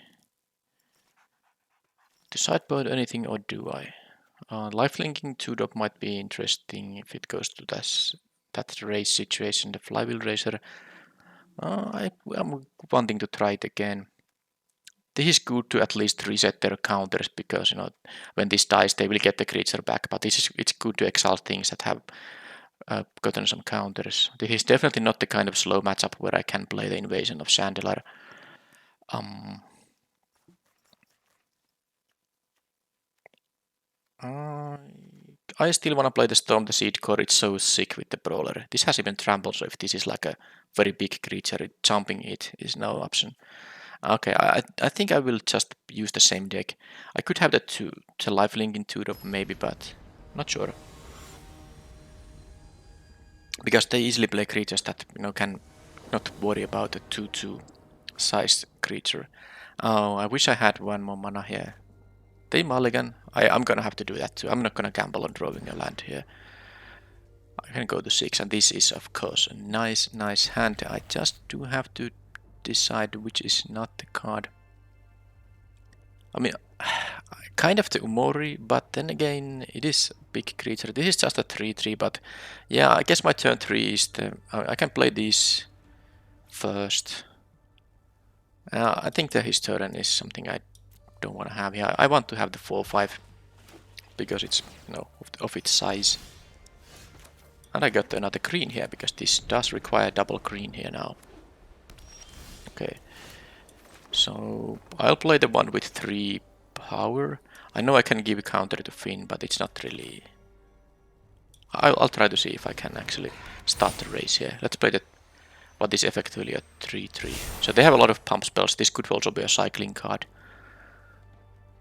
to sideboard anything, or do I? Lifelinking 2-drop might be interesting if it goes to that race situation, the flywheel racer. I'm wanting to try it again. This is good to at least reset their counters, because, you know, when this dies they will get the creature back, but it's good to exile things that have gotten some counters. This is definitely not the kind of slow matchup where I can play the Invasion of Chandelar. I still want to play the Storm the Seed Core, it's so sick with the Brawler. This has even trample, so if this is like a very big creature, jumping it is no option. Okay, I think I will just use the same deck. I could have the lifelink in 2-drop maybe, but not sure. Because they easily play creatures that, you know, can not worry about a 2/2 sized creature. Oh, I wish I had 1 more mana here. They mulligan. I'm gonna have to do that too. I'm not gonna gamble on drawing a land here. I can go to 6, and this is of course a nice hand. I just do have to decide which is not the card. I mean, kind of the Umori, but then again, it is a big creature. This is just a 3/3, but yeah, I guess my turn 3 is the... I can play these first. I think the Historian is something I don't want to have here. I want to have the 4/5 because it's, you know, of its size. And I got another green here because this does require double green here now. Okay, so I'll play the one with 3 power. I know I can give a counter to Finn, but it's not really... I'll try to see if I can actually start the race here. Let's play the what is effectively a 3/3. So they have a lot of pump spells. This could also be a cycling card.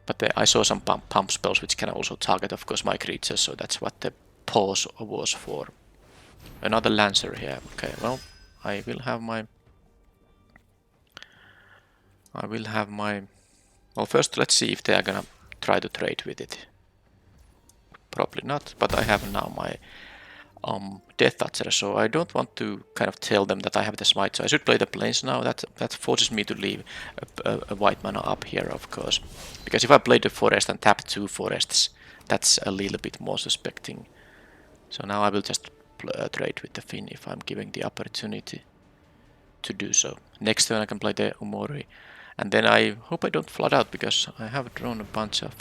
But I saw some pump spells which can also target, of course, my creatures, so that's what the pause was for. Another Lancer here. Okay, well, I will have my... Well, first let's see if they are gonna try to trade with it. Probably not, but I have now my Death Toucher, so I don't want to kind of tell them that I have the smite, so I should play the planes now. That forces me to leave a white mana up here, of course. Because if I play the forest and tap 2 forests, that's a little bit more suspecting. So now I will just trade with the Finn if I'm given the opportunity to do so. Next turn I can play the Umori. And then I hope I don't flood out because I have drawn a bunch of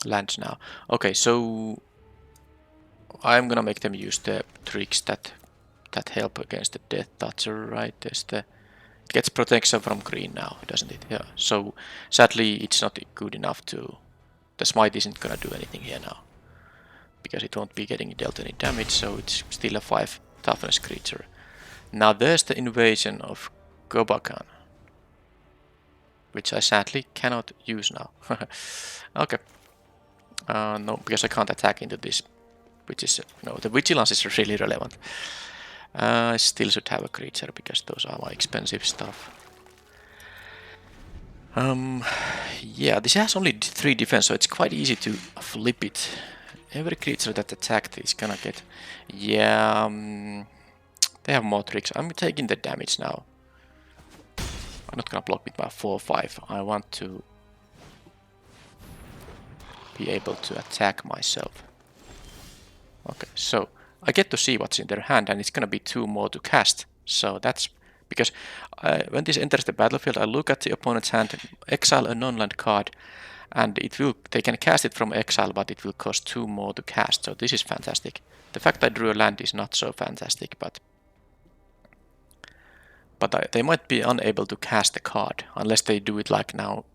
lands now. Okay, so I'm gonna make them use the tricks that help against the Death Toucher, right? There's the it gets protection from green now, doesn't it? Yeah. So sadly, it's not good enough to. The smite isn't gonna do anything here now because it won't be getting dealt any damage. So it's still a 5 toughness creature. Now there's the invasion of Gobakan, which I sadly cannot use now. Okay. No, because I can't attack into this, which is no. The vigilance is really relevant. I still should have a creature because those are my expensive stuff. Yeah, this has only 3 defense, so it's quite easy to flip it. Every creature that attacked is gonna get. Yeah, they have more tricks. I'm taking the damage now. I'm not gonna block with my 4/5. I want to be able to attack myself. Okay, so I get to see what's in their hand, and it's gonna be 2 more to cast. So that's because when this enters the battlefield, I look at the opponent's hand, exile a non-land card, and they can cast it from exile, but it will cost 2 more to cast. So this is fantastic. The fact I drew a land is not so fantastic, but they might be unable to cast the card unless they do it like now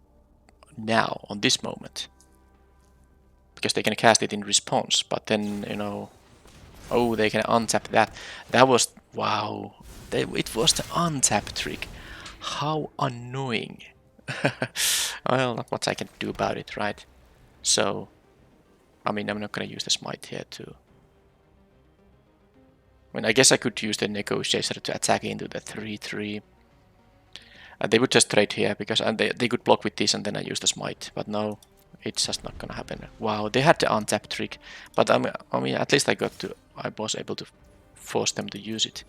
on this moment, because they can cast it in response. But then oh, they can untap that. That was wow. It was the untap trick. How annoying. Well, not much I can do about it, right? So, I mean, I'm not gonna use the smite here too. I mean, I guess I could use the negotiator to attack into the 3/3. They would just trade here because they could block with this and then I use the smite. But no, it's just not gonna happen. Wow, they had the untap trick, but I mean, at least I was able to force them to use it.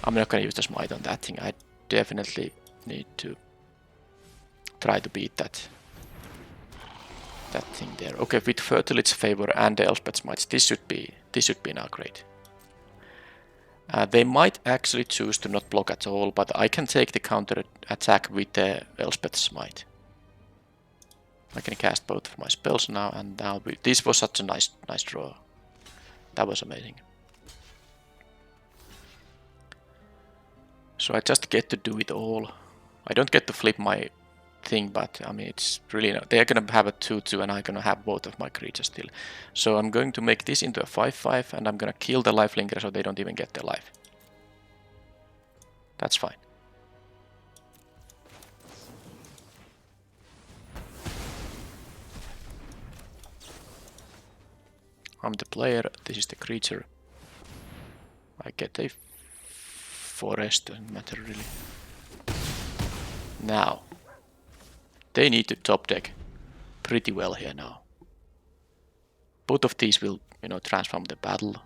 I'm not gonna use the smite on that thing. I definitely need to try to beat that thing there. Okay, with Fertility's favor and the Elspeth smites, this should be now great. They might actually choose to not block at all, but I can take the counter attack with the Elspeth smite. I can cast both of my spells now, and this was such a nice draw. That was amazing. So I just get to do it all. I don't get to flip my thing, but I mean, it's really they're gonna have a 2/2 and I'm gonna have both of my creatures still. So I'm going to make this into a 5/5 and I'm gonna kill the lifelinker so they don't even get their life. That's fine. I'm the player, this is the creature. I get a forest, doesn't matter really. Now, they need to top deck pretty well here now. Both of these will, transform the battle.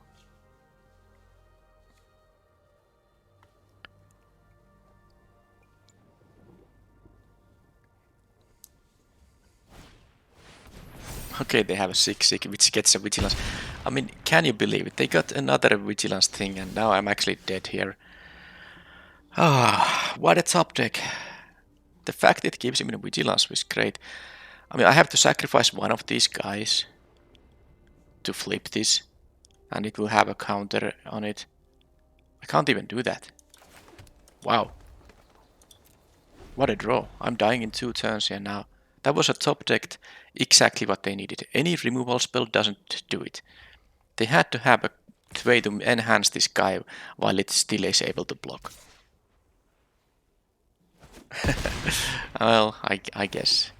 Okay, they have a 6/6 which gets a vigilance. I mean, can you believe it? They got another vigilance thing and now I'm actually dead here. Ah, what a top deck. The fact it gives him vigilance was great. I mean, I have to sacrifice one of these guys to flip this, and it will have a counter on it. I can't even do that. Wow. What a draw. I'm dying in 2 turns here now. That was a top deck, exactly what they needed. Any removal spell doesn't do it. They had to have a way to enhance this guy while it still is able to block. Well, I guess.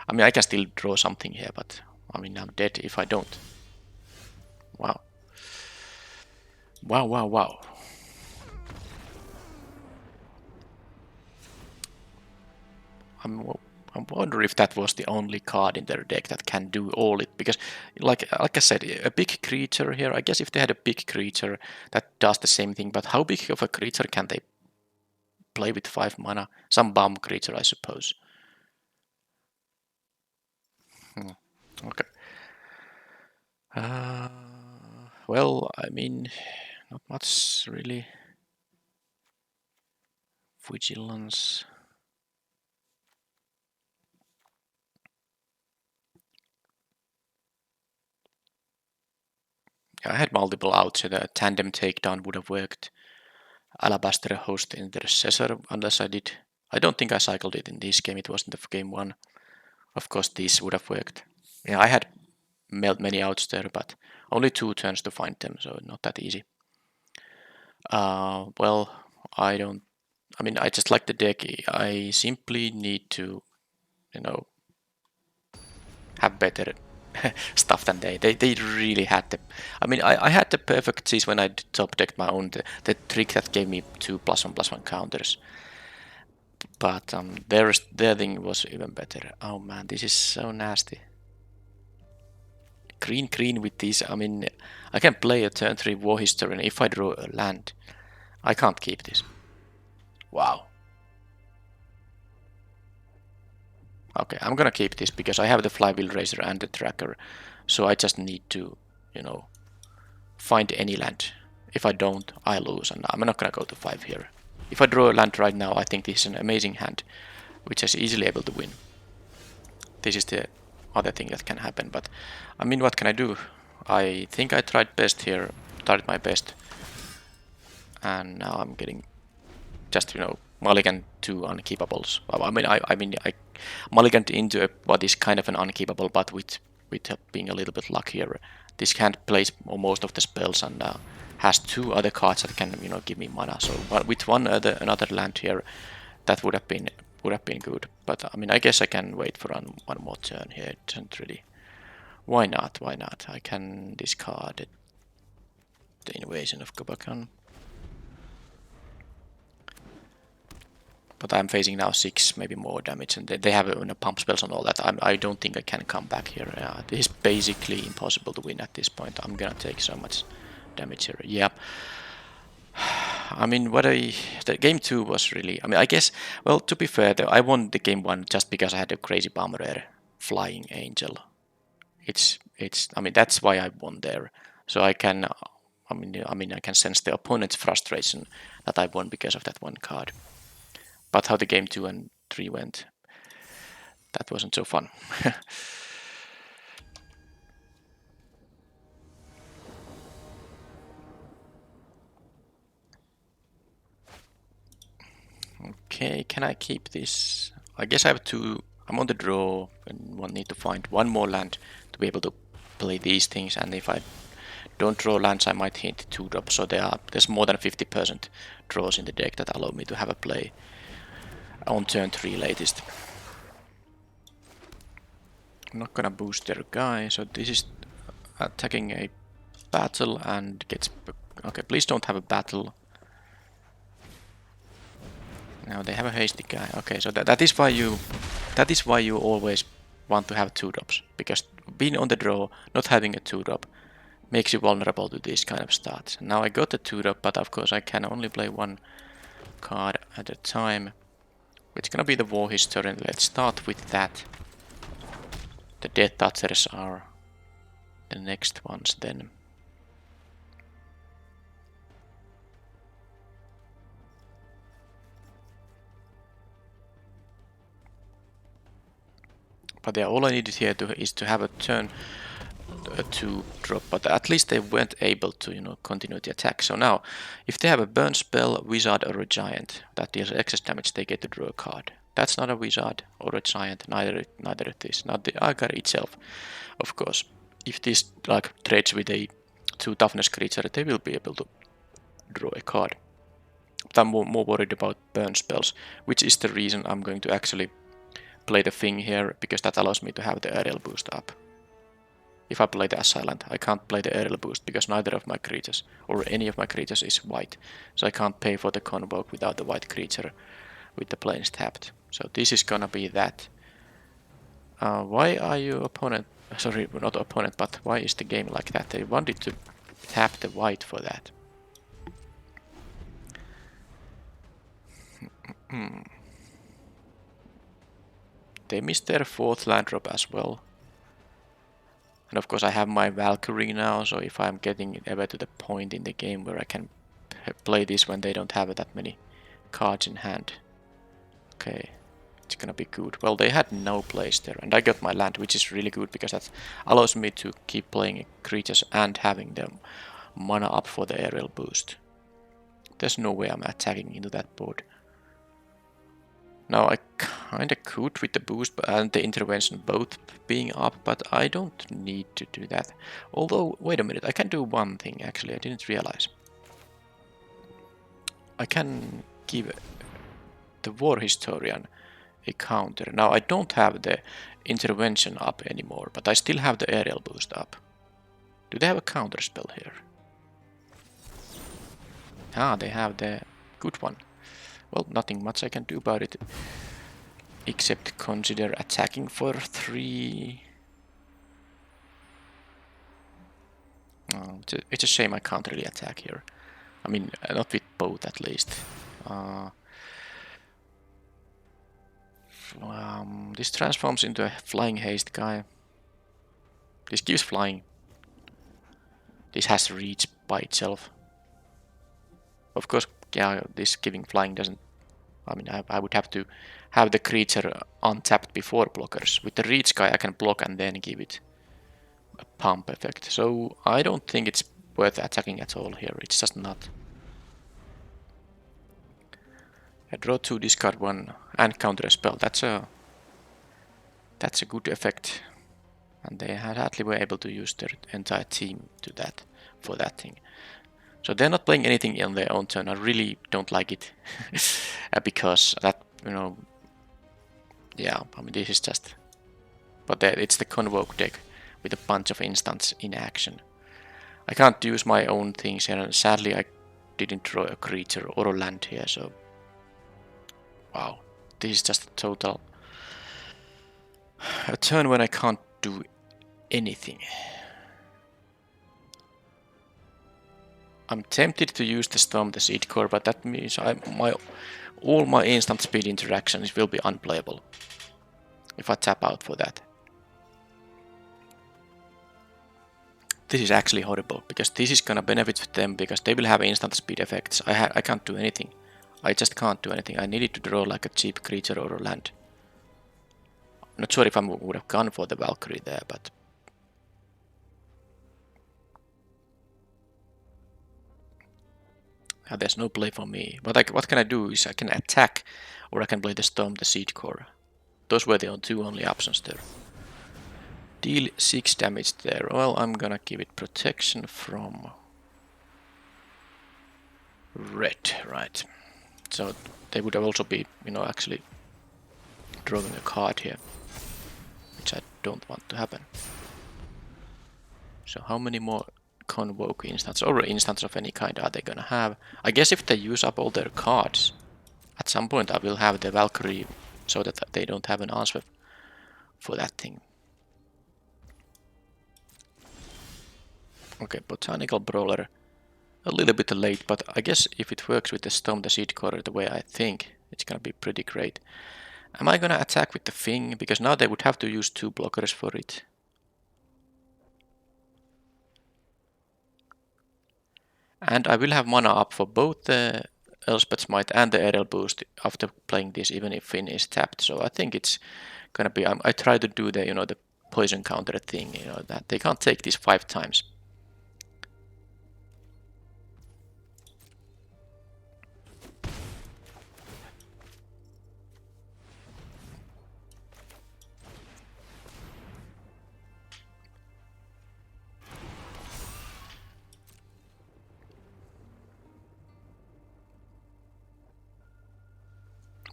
I mean, I can still draw something here, but I mean, I'm dead if I don't. Wow. Wow, wow, wow. I wonder if that was the only card in their deck that can do all it, because like I said, a big creature here, I guess if they had a big creature that does the same thing, but how big of a creature can they play with 5 mana? Some bomb creature, I suppose. Okay. well, I mean, not much really. Vigilance. I had multiple outs, so the tandem takedown would have worked. Alabaster host intercessor, unless I did. I don't think I cycled it in this game, it wasn't the game one. Of course, this would have worked. Yeah, I had many outs there, but only 2 turns to find them, so not that easy. Well, I don't. I mean, I just like the deck. I simply need to, have better stuff than they really had the. I mean, I had the perfect seas when I top decked my own. The trick that gave me 2 +1/+1 counters. But their thing was even better. Oh man, this is so nasty. Green with this. I mean, I can play a turn 3 War Historian if I draw a land. I can't keep this. Wow. Okay, I'm gonna keep this because I have the Flywheel Racer and the Tracker. So I just need to, find any land. If I don't, I lose, and I'm not gonna go to 5 here. If I draw a land right now, I think this is an amazing hand, which is easily able to win. This is the other thing that can happen, but I mean, what can I do? I think I tried best here, tried my best, and now I'm getting just, mulligan 2 unkeepables. I mean, I mulliganed into what is kind of an unkeepable, but with being a little bit luckier. This hand plays most of the spells and has 2 other cards that can, give me mana. So with another land here, that would have been good. But I mean, I guess I can wait for one more turn here. It doesn't really. Why not? Why not? I can discard the Invasion of Kobakan. But I'm facing now 6, maybe more damage, and they have pump spells and all that. I don't think I can come back here. This is basically impossible to win at this point. I'm gonna take so much damage here. Yeah. I mean, the game 2 was really. I mean, I guess. Well, to be fair, though, I won the game 1 just because I had a crazy bomber flying angel. It's. I mean, that's why I won there. So I can. I mean, I can sense the opponent's frustration that I won because of that one card. But how the game 2 and 3 went, that wasn't so fun. Okay, can I keep this? I guess I have 2. I'm on the draw and need to find 1 more land to be able to play these things. And if I don't draw lands, I might hit 2 drops. So there's more than 50% draws in the deck that allow me to have a play on turn 3 latest. I'm not gonna boost their guy, so this is attacking a battle and gets. Okay, please don't have a battle. Now they have a hasty guy. Okay, so that is why you always want to have 2 drops, because being on the draw, not having a 2 drop, makes you vulnerable to these kind of stats. Now I got the 2 drop, but of course I can only play 1 card at a time. It's gonna be the War Historian. Let's start with that. The Death Touchers are the next ones then. But yeah, all I needed here is to have a turn 2 drop, but at least they weren't able to, continue the attack. So now, if they have a burn spell, wizard, or a giant that deals excess damage, they get to draw a card. That's not a wizard or a giant, neither it is. Not the Agar itself, of course. If this trades with a 2 toughness creature, they will be able to draw a card. But I'm more worried about burn spells, which is the reason I'm going to actually play the thing here, because that allows me to have the aerial boost up. If I play the Assailant, I can't play the aerial boost because neither of my creatures, or any of my creatures, is white. So I can't pay for the Convoke without the white creature with the planes tapped. So this is gonna be that. Why are you opponent? Sorry, not opponent, but why is the game like that? They wanted to tap the white for that. They missed their 4th land drop as well. And of course I have my Valkyrie now, so if I'm getting ever to the point in the game where I can play this when they don't have that many cards in hand. Okay, it's gonna be good. Well, they had no place there, and I got my land, which is really good because that allows me to keep playing creatures and having them mana up for the aerial boost. There's no way I'm attacking into that board. Now I kinda could with the boost and the intervention both being up, but I don't need to do that. Although, wait a minute, I can do one thing actually, I didn't realize. I can give the War Historian a counter. Now I don't have the intervention up anymore, but I still have the aerial boost up. Do they have a counter spell here? Ah, they have the good one. Well, nothing much I can do about it, except consider attacking for 3. Oh, it's a shame I can't really attack here. I mean, not with both at least. This transforms into a flying haste guy. This gives flying. This has reach by itself. Of course, yeah, this giving flying doesn't... I mean, I would have to have the creature untapped before blockers. With the reach guy I can block and then give it a pump effect. So I don't think it's worth attacking at all here. It's just not. I draw 2, discard 1 and counter a spell. That's a good effect. And they hardly were able to use their entire team to that for that thing. So they're not playing anything on their own turn. I really don't like it. Because that, yeah, I mean, this is just... But it's the Convoke deck with a bunch of instants in action. I can't use my own things here, and sadly I didn't draw a creature or a land here, so... Wow, this is just a total... a turn when I can't do anything. I'm tempted to use the Storm the Seed Core, but that means all my instant speed interactions will be unplayable if I tap out for that. This is actually horrible, because this is gonna benefit them, because they will have instant speed effects. I can't do anything. I just can't do anything. I needed to draw like a cheap creature or a land. I'm not sure if I would have gone for the Valkyrie there, but... there's no play for me. What can I do is I can attack, or I can play the Storm the Seed Core. Those were the 2 only options there. Deal 6 damage there. Well, I'm gonna give it protection from red, right? So they would also be, actually drawing a card here, which I don't want to happen. So how many more Convoke instants or instants of any kind are they gonna have? I guess if they use up all their cards, at some point I will have the Valkyrie so that they don't have an answer for that thing. Okay, Botanical Brawler, a little bit late, but I guess if it works with the Storm the Seed Core the way I think, it's gonna be pretty great. Am I gonna attack with the Fing? Because now they would have to use 2 blockers for it. And I will have mana up for both the Elspeth's Might and the Aerial Boost after playing this, even if Finn is tapped. So I think it's gonna be... I try to do the, the poison counter thing, that they can't take this 5 times.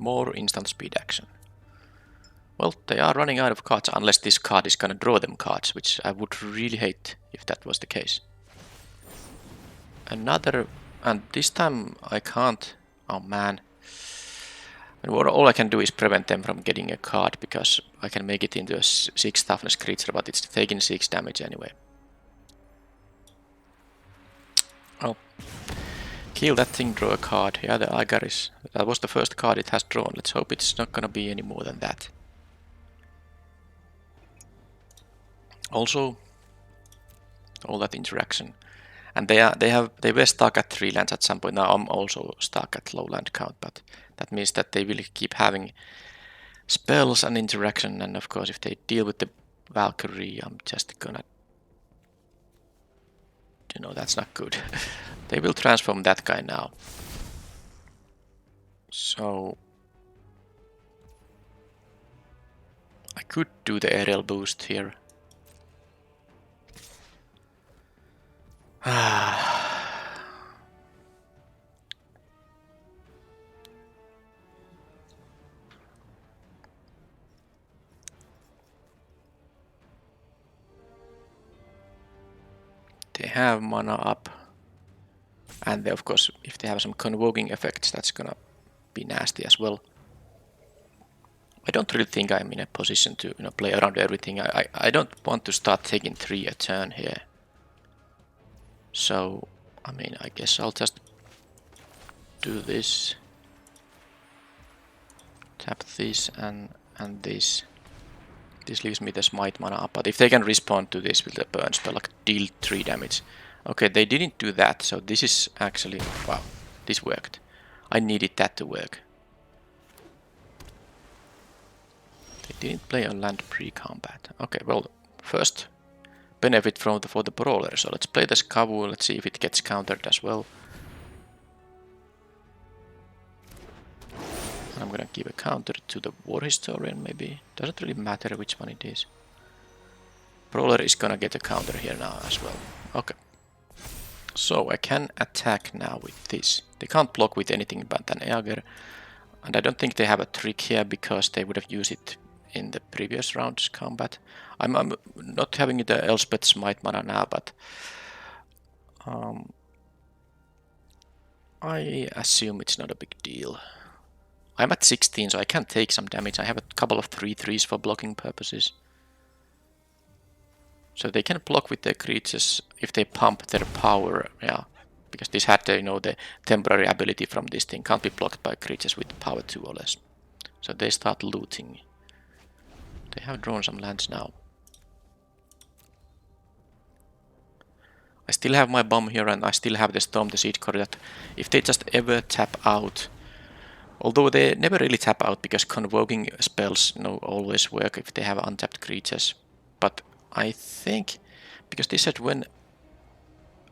More instant speed action. Well, they are running out of cards, unless this card is gonna draw them cards, which I would really hate if that was the case. Another... and this time I can't... oh man. And all I can do is prevent them from getting a card, because I can make it into a 6 toughness creature, but it's taking 6 damage anyway. Oh. Kill that thing, draw a card. Yeah, the Agaris. That was the first card it has drawn. Let's hope it's not gonna be any more than that. Also, all that interaction. And they were stuck at 3 lands at some point. Now I'm also stuck at low land count, but that means that they will keep having spells and interaction, and of course if they deal with the Valkyrie, I'm just gonna... You know, that's not good. They will transform that guy now. So... I could do the aerial boost here. They have mana up. And they, of course, if they have some convoking effects, that's gonna be nasty as well. I don't really think I'm in a position to, you know, play around everything. I don't want to start taking 3 a turn here. So, I mean, I guess I'll just do this. Tap this and this. This leaves me the smite mana up, but if they can respond to this with the burn spell, like deal 3 damage. Okay, they didn't do that, so this is actually... Wow, this worked. I needed that to work. They didn't play on land pre-combat. Okay, well, first benefit from for the brawler, so let's play the Skavu, let's see if it gets countered as well. I'm gonna give a counter to the War Historian, maybe. Doesn't really matter which one it is. Brawler is gonna get a counter here now as well. Okay. So I can attack now with this. They can't block with anything but an Eager. And I don't think they have a trick here because they would have used it in the previous round's combat. I'm not having the Elspeth Smite mana now, but I assume it's not a big deal. I'm at 16, so I can take some damage. I have a couple of 3/3s for blocking purposes. So they can block with their creatures if they pump their power, yeah. Because this had, you know, the temporary ability from this thing. Can't be blocked by creatures with power 2 or less. So they start looting. They have drawn some lands now. I still have my bomb here and I still have the Storm the Seed Core that if they just ever tap out... Although they never really tap out because convoking spells, you know, always work if they have untapped creatures. But I think, because they said when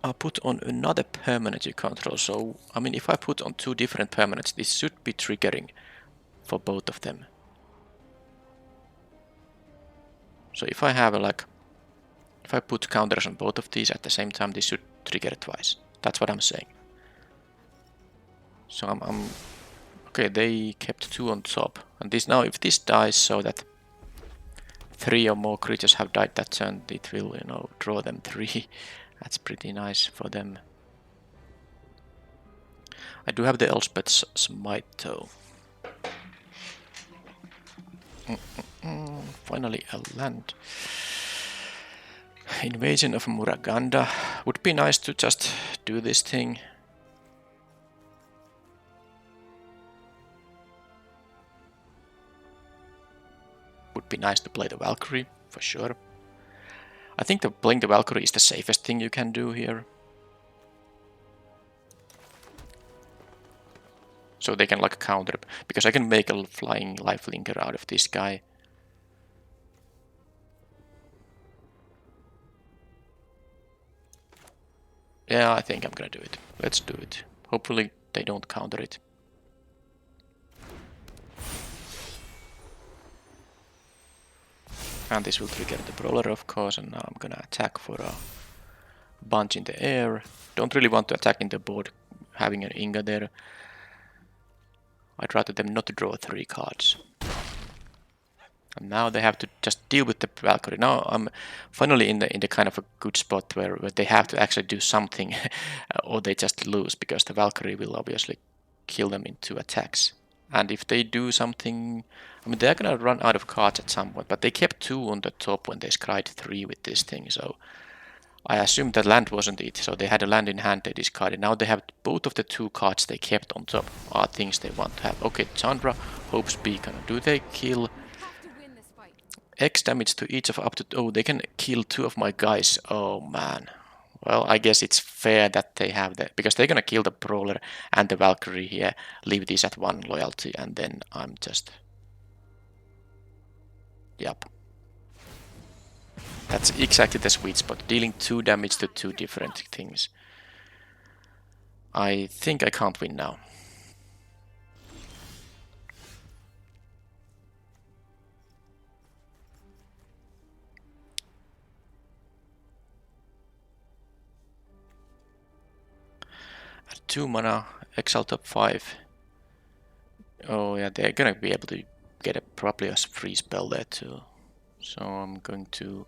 I put on another permanent you control, so I mean if I put on 2 different permanents, this should be triggering for both of them. So if I have if I put counters on both of these at the same time, this should trigger twice. That's what I'm saying. So I'm okay, they kept 2 on top. And this now, if this dies so that 3 or more creatures have died that turn, it will, you know, draw them 3. That's pretty nice for them. I do have the Elspeth's Smite though. Finally a land. Invasion of Muraganda. Would be nice to just do this thing. Would be nice to play the Valkyrie, for sure. I think that playing the Valkyrie is the safest thing you can do here. So they can like counter, because I can make a flying lifelinker out of this guy. Yeah, I think I'm gonna do it. Let's do it. Hopefully they don't counter it. And this will trigger the brawler, of course, and now I'm gonna attack for a bunch in the air. Don't really want to attack in the board, having an Inga there. I'd rather them not to draw 3 cards. And now they have to just deal with the Valkyrie. Now I'm finally in the kind of a good spot where they have to actually do something or they just lose, because the Valkyrie will obviously kill them in 2 attacks. And if they do something, I mean, they're gonna run out of cards at some point, but they kept 2 on the top when they scryed 3 with this thing, so I assumed that land wasn't it, so they had a land in hand they discarded. Now they have both of the 2 cards they kept on top are things they want to have. Okay, Chandra, Hope's Beacon. Do they kill X damage to each of up to... Oh, they can kill 2 of my guys. Oh man. Well, I guess it's fair that they have that, because they're gonna kill the Brawler and the Valkyrie here, leave this at 1 loyalty, and then I'm just... Yep. That's exactly the sweet spot, dealing 2 damage to 2 different things. I think I can't win now. At 2 mana, Exile top 5. Oh yeah, they're gonna be able to get probably a free spell there too. So I'm going to...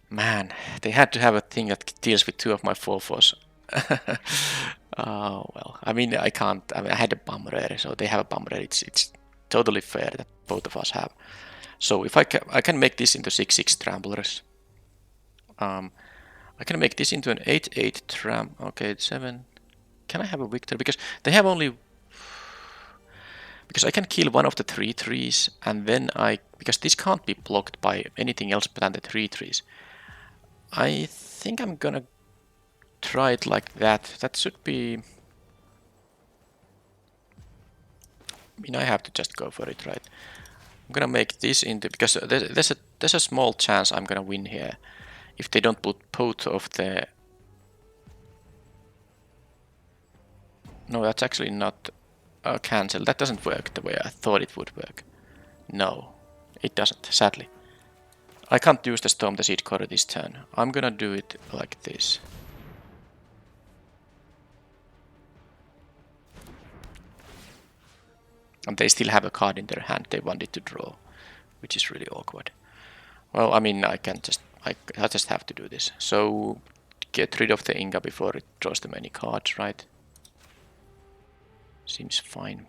Man, they had to have a thing that deals with 2 of my 4/4s. Oh well, I mean I can't. I mean I had a Bumrare, so they have a Bumrare. It's totally fair that both of us have. So if I can make this into 6/6 Tramplers. I can make this into an 8/8 Tram. Okay, 7. Can I have a Victor? Because they have only... Because I can kill one of the 3/3s, and then because this can't be blocked by anything else than the 3/3s. I think I'm gonna try it like that. That should be... I mean, I have to just go for it, right? I'm gonna make this into... Because there's a small chance I'm gonna win here if they don't put both of the... No, that's actually not... cancel. That doesn't work the way I thought it would work. No, it doesn't, sadly. I can't use the Storm the Seed Core this turn. I'm gonna do it like this. And they still have a card in their hand they wanted to draw, which is really awkward. Well, I mean, I just have to do this. So, get rid of the Inga before it draws them any cards, right? Seems fine.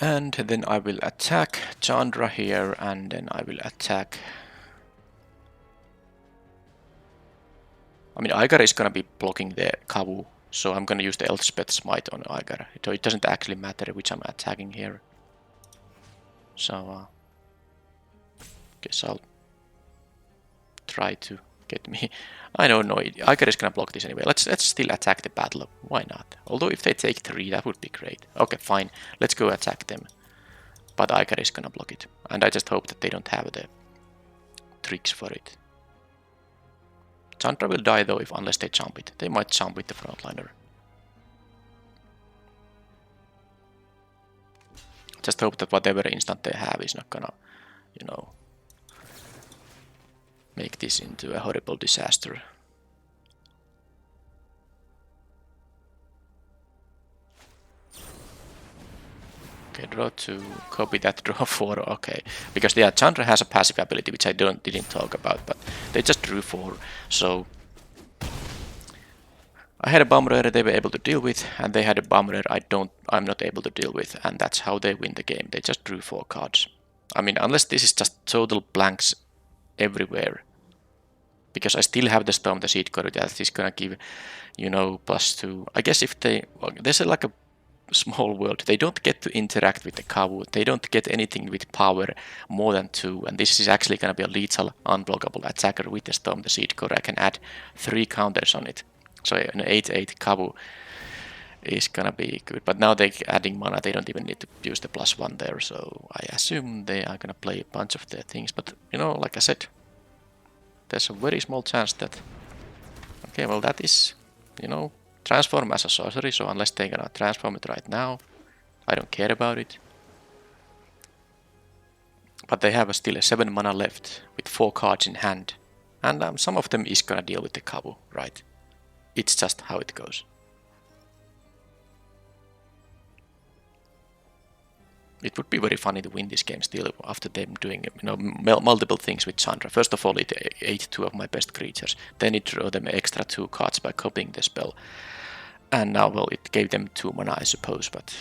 And then I will attack Chandra here, and then I will attack... I mean, Igara is gonna be blocking the Kavu, so I'm gonna use the Elspeth Smite on Igara. So it doesn't actually matter which I'm attacking here. So, guess I'll try to get me... I don't know, Igara is gonna block this anyway. Let's still attack the battle. Why not? Although if they take 3, that would be great. Okay, fine. Let's go attack them. But Igara is gonna block it. And I just hope that they don't have the tricks for it. Chandra will die though unless they jump it. They might jump with the frontliner. Just hope that whatever instant they have is not gonna, you know, make this into a horrible disaster. Okay, draw 2, copy that, draw 4, okay. Because yeah, Chandra has a passive ability which I didn't talk about, but they just drew 4, so... I had a Bumrare they were able to deal with, and they had a Bumrare I'm not able to deal with, and that's how they win the game. They just drew 4 cards. I mean, unless this is just total blanks everywhere. Because I still have the Storm the Seed Core that is gonna give, you know, +2. I guess if they... Well, there's like a small world. They don't get to interact with the Kavu. They don't get anything with power more than 2. And this is actually gonna be a lethal, unblockable attacker with the Storm the Seed Core. I can add 3 counters on it. So an 8/8 Kavu is gonna be good. But now they're adding mana, they don't even need to use the +1 there. So I assume they are gonna play a bunch of their things. But, you know, like I said, there's a very small chance that... Okay, well that is, you know, transform as a sorcery. So unless they're gonna transform it right now, I don't care about it. But they have still a 7 mana left with 4 cards in hand. And some of them is gonna deal with the Kavu, right? It's just how it goes. It would be very funny to win this game still after them doing, you know, multiple things with Chandra. First of all, it ate 2 of my best creatures. Then it drew them extra 2 cards by copying the spell. And now, well, it gave them 2 mana, I suppose. But,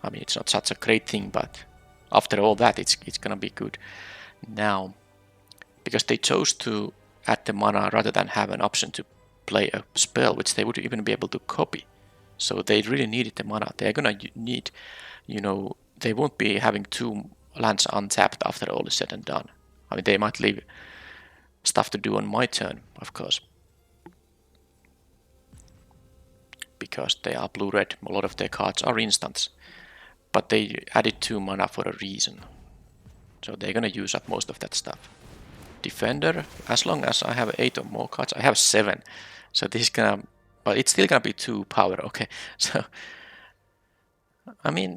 I mean, it's not such a great thing. But after all that, it's gonna be good. Now, because they chose to add the mana rather than have an option to play a spell which they would even be able to copy. So they really needed the mana. They're gonna need, you know, they won't be having 2 lands untapped after all is said and done. I mean, they might leave stuff to do on my turn, of course. Because they are blue-red, a lot of their cards are instants. But they added 2 mana for a reason. So they're gonna use up most of that stuff. Defender, as long as I have 8 or more cards, I have 7. So this is gonna, but it's still gonna be 2 power, okay. So, I mean,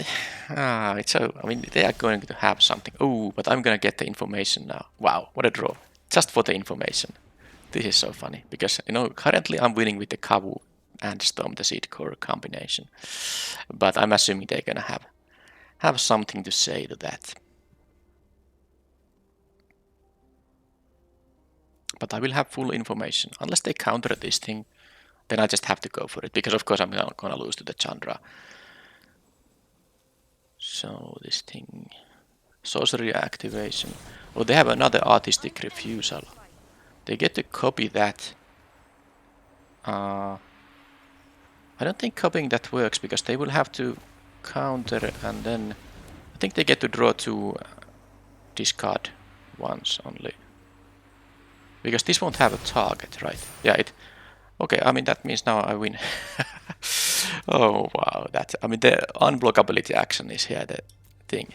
they are going to have something. Oh, but I'm gonna get the information now. Wow, what a draw. Just for the information. This is so funny, because, you know, currently I'm winning with the Kavu and Storm the Seed Core combination. But I'm assuming they're gonna have something to say to that. But I will have full information. Unless they counter this thing, then I just have to go for it. Because of course I'm not gonna lose to the Chandra. So this thing... Sorcery activation. Oh, they have another artistic refusal. They get to copy that. I don't think copying that works, because they will have to counter and then... I think they get to draw 2 discard once only. Because this won't have a target, right? Yeah, it... Okay, I mean, that means now I win. Oh, wow. That, I mean, the unblockability action is here the thing.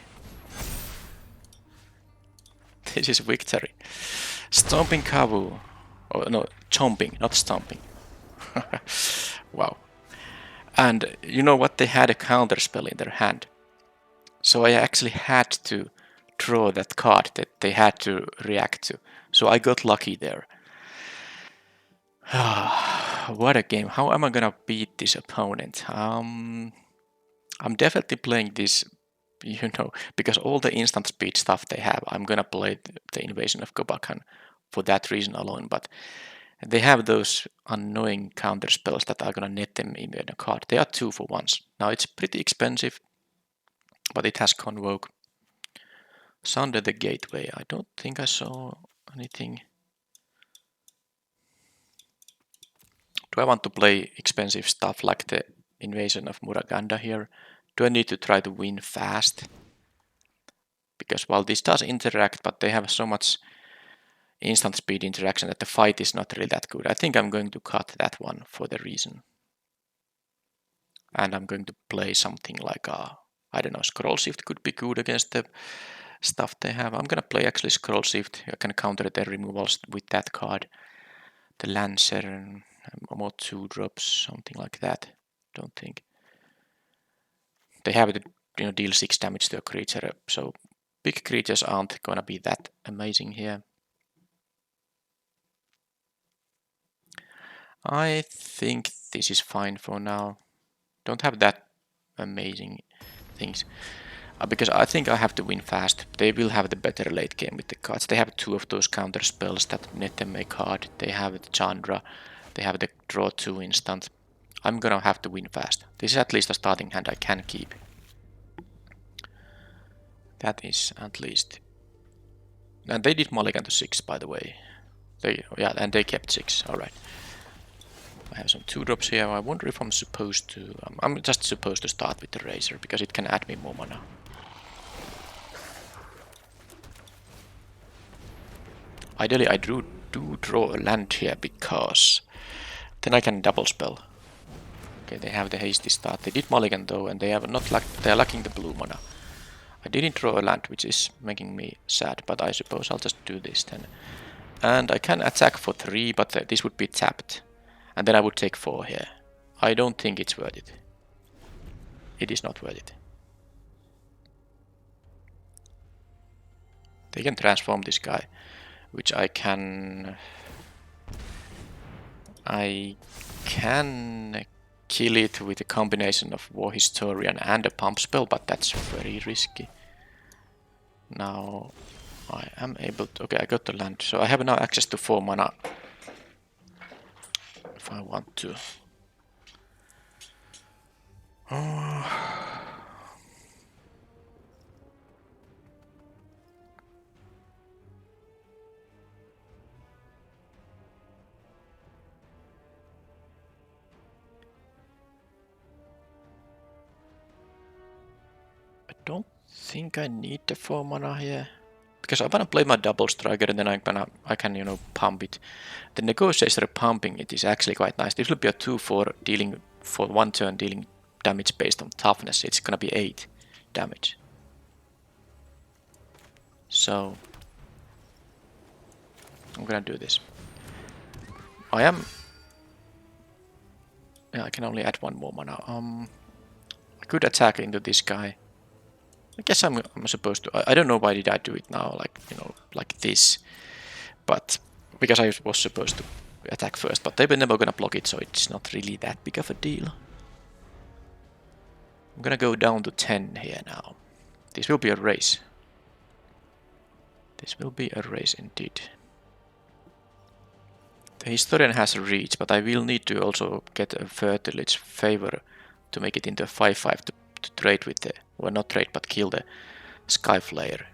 This is victory. Stomping Kavu. Oh, no, chomping, not stomping. Wow. And you know what? They had a counter spell in their hand. So I actually had to draw that card that they had to react to. So I got lucky there. What a game. How am I gonna beat this opponent? I'm definitely playing this, you know, because all the instant speed stuff they have, I'm gonna play the Invasion of Kobakan for that reason alone, but they have those annoying counter spells that are gonna net them in a card. They are 2 for 1s. Now it's pretty expensive, but it has Convoke. Sunder the Gateway. I don't think I saw anything. Do I want to play expensive stuff like the Invasion of Muraganda here? Do I need to try to win fast? Because while this does interact, but they have so much instant speed interaction that the fight is not really that good. I think I'm going to cut that one for the reason. And I'm going to play something like I don't know, Scroll Shift could be good against the stuff they have. I'm gonna play actually Scroll Shift. I can counter their removals with that card. The Lancer, more 2-drops, something like that. Don't think. They have to, you know, deal 6 damage to a creature, so big creatures aren't gonna be that amazing here. I think this is fine for now. Don't have that amazing things. Because I think I have to win fast. They will have the better late game with the cards. They have 2 of those counter spells that net them a card. They have the Chandra. They have the draw 2 instant. I'm gonna have to win fast. This is at least a starting hand I can keep. That is at least. And they did mulligan to 6, by the way. Yeah, and they kept 6. Alright. I have some 2-drops here. I wonder if I'm supposed to... I'm just supposed to start with the Razor, because it can add me more mana. Ideally, I do draw a land here, because then I can double spell. Okay, they have the hasty start. They did mulligan though, and they have not they're lacking the blue mana. I didn't draw a land, which is making me sad, but I suppose I'll just do this then. And I can attack for 3, but this would be tapped. And then I would take 4 here. I don't think it's worth it. It is not worth it. They can transform this guy, which I can kill it with a combination of War Historian and a pump spell, but that's very risky. Now I am able to... Okay, I got the land, so I have now access to 4 mana if I want to. think I need the 4 mana here. Because I wanna play my double striker and then I can, you know, pump it. The negotiator pumping it is actually quite nice. This will be a 2/4 dealing for 1 turn dealing damage based on toughness. It's gonna be 8 damage. So I'm gonna do this. Yeah, I can only add 1 more mana. I could attack into this guy. I guess I'm supposed to. I don't know why did I do it now, like, you know, like this. But because I was supposed to attack first, but they were never gonna block it, so it's not really that big of a deal. I'm gonna go down to 10 here now. This will be a race. This will be a race indeed. The Historian has reach, but I will need to also get a Fertilage favor to make it into a 5/5 to trade with the, well, not trade, but kill the Skyflare.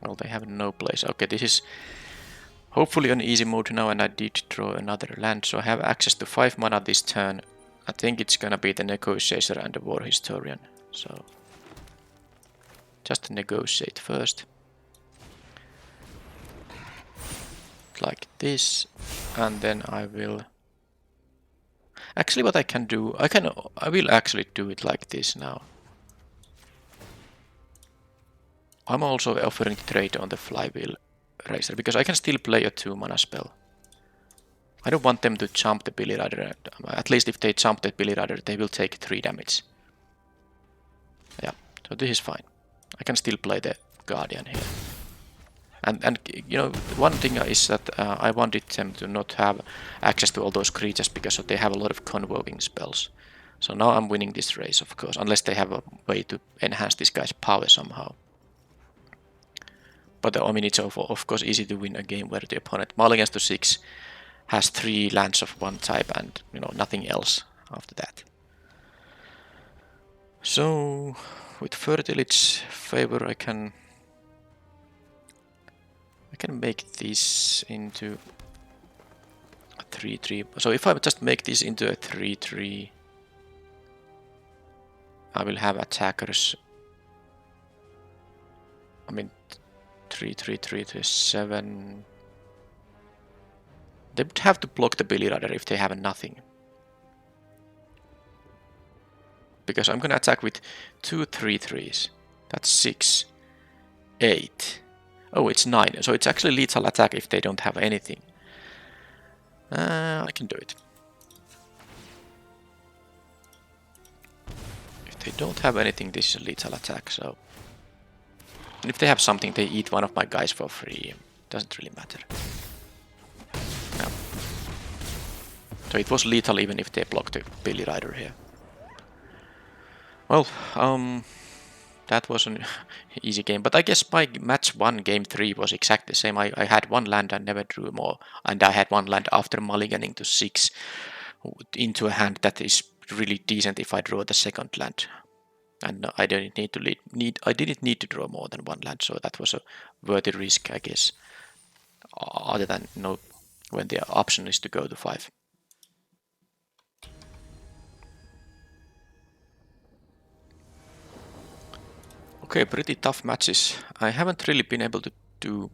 Well, they have no place. Okay, this is hopefully an easy mode now, and I did draw another land, so I have access to 5 mana this turn. I think it's gonna be the Negotiator and the War Historian, so just negotiate first. Like this, and then I will... Actually, what I can do, I will actually do it like this now. I'm also offering to trade on the Flywheel Racer, because I can still play a 2 mana spell. I don't want them to jump the Billy Rider. At least if they jump the Billy Rider, they will take 3 damage. Yeah, so this is fine. I can still play the Guardian here. And you know, one thing is that I wanted them to not have access to all those creatures because they have a lot of convoking spells. So now I'm winning this race, of course, unless they have a way to enhance this guy's power somehow. But I mean, it's of course easy to win a game where the opponent mulligans to 6 has 3 lands of one type and, you know, nothing else after that. So with Fertilage favor I can make this into a 3/3. So if I just make this into a 3/3, I will have attackers. I mean, 3/3 to 7. They would have to block the Billy Rider if they have nothing. Because I'm gonna attack with 2 3/3s. That's 6, 8. Oh, it's 9. So it's actually lethal attack if they don't have anything. I can do it. If they don't have anything, this is a lethal attack. So, and if they have something, they eat one of my guys for free. Doesn't really matter. No. So it was lethal even if they blocked the Billy Rider here. Well, that was an easy game, but I guess my match 1, game 3 was exactly the same. I had 1 land and never drew more, and I had 1 land after mulliganing to 6 into a hand that is really decent if I draw the second land. And I didn't need to draw more than 1 land, so that was a worthy risk, I guess. Other than, you know, when the option is to go to 5. Okay, pretty tough matches. I haven't really been able to do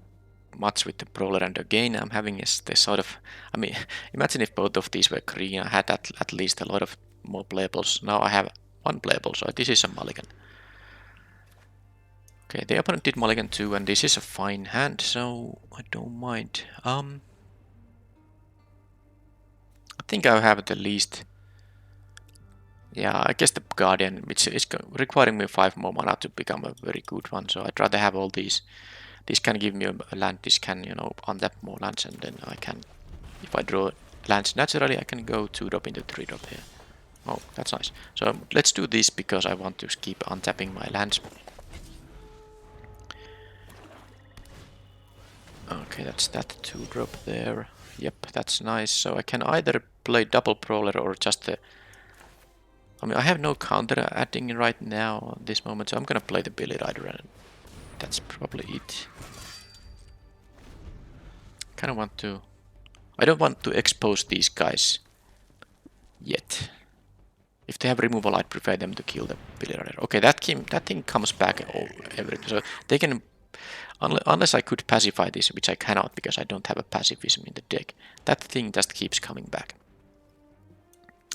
much with the Brawler, and again I'm having this sort of... I mean, imagine if both of these were green. I had at least a lot of more playables. Now I have 1 playable, so this is a mulligan. Okay, the opponent did mulligan too, and this is a fine hand, so I don't mind. I think I have the least... Yeah, I guess the Guardian, which is requiring me 5 more mana to become a very good one, so I'd rather have all these. This can give me a land, this can, you know, untap more lands, and then I can, if I draw lands naturally, I can go 2-drop into 3-drop here. Oh, that's nice. So let's do this because I want to keep untapping my lands. Okay, that's that 2-drop there. Yep, that's nice. So I can either play double Brawler or just the... I mean, I have no counter adding right now at this moment, so I'm gonna play the Billy Rider, and that's probably it. Kinda want to... I don't want to expose these guys yet. If they have removal, I'd prefer them to kill the Billy Rider. Okay, that thing comes back every. So they can, unless I could pacify this, which I cannot because I don't have a pacifism in the deck. That thing just keeps coming back.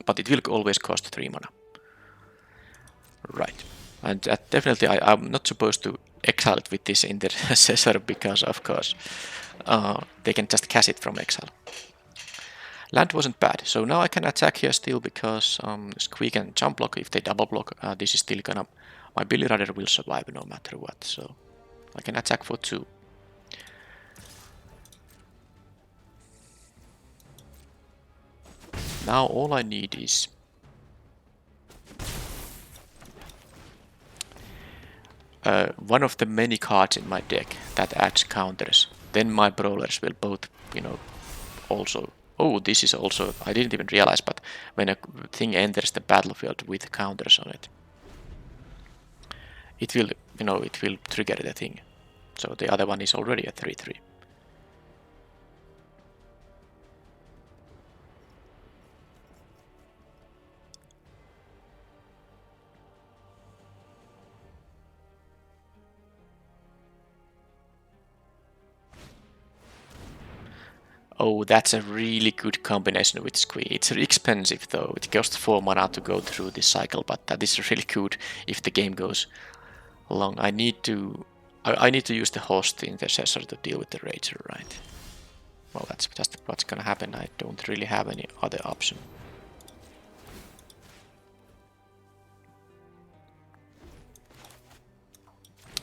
But it will always cost 3 mana. Right. And definitely I'm not supposed to exile it with this intercessor because, of course, they can just cast it from exile. Land wasn't bad, so now I can attack here still because Squeak and jump block. If they double block, this is still gonna... My Billy Rider will survive no matter what, so I can attack for 2. Now all I need is... one of the many cards in my deck that adds counters. Then my brawlers will both, also... Oh, this is also... I didn't even realize, but when a thing enters the battlefield with counters on it, it will, it will trigger the thing. So the other one is already a 3/3. Oh, that's a really good combination with Squee. It's expensive though. It costs 4 mana to go through this cycle, but that is really good if the game goes long. I need to use the host intercessor to deal with the Rager, right? Well, that's just what's gonna happen. I don't really have any other option.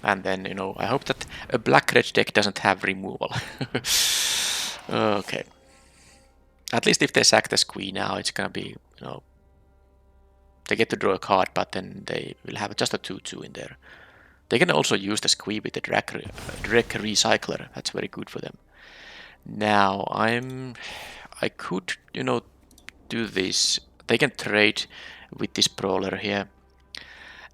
And then, I hope that a black-red deck doesn't have removal. Okay. At least if they sack the Squee now, it's gonna be, they get to draw a card, but then they will have just a 2/2 in there. They can also use the Squee with the Drek Recycler. That's very good for them. Now, I could, do this. They can trade with this Brawler here.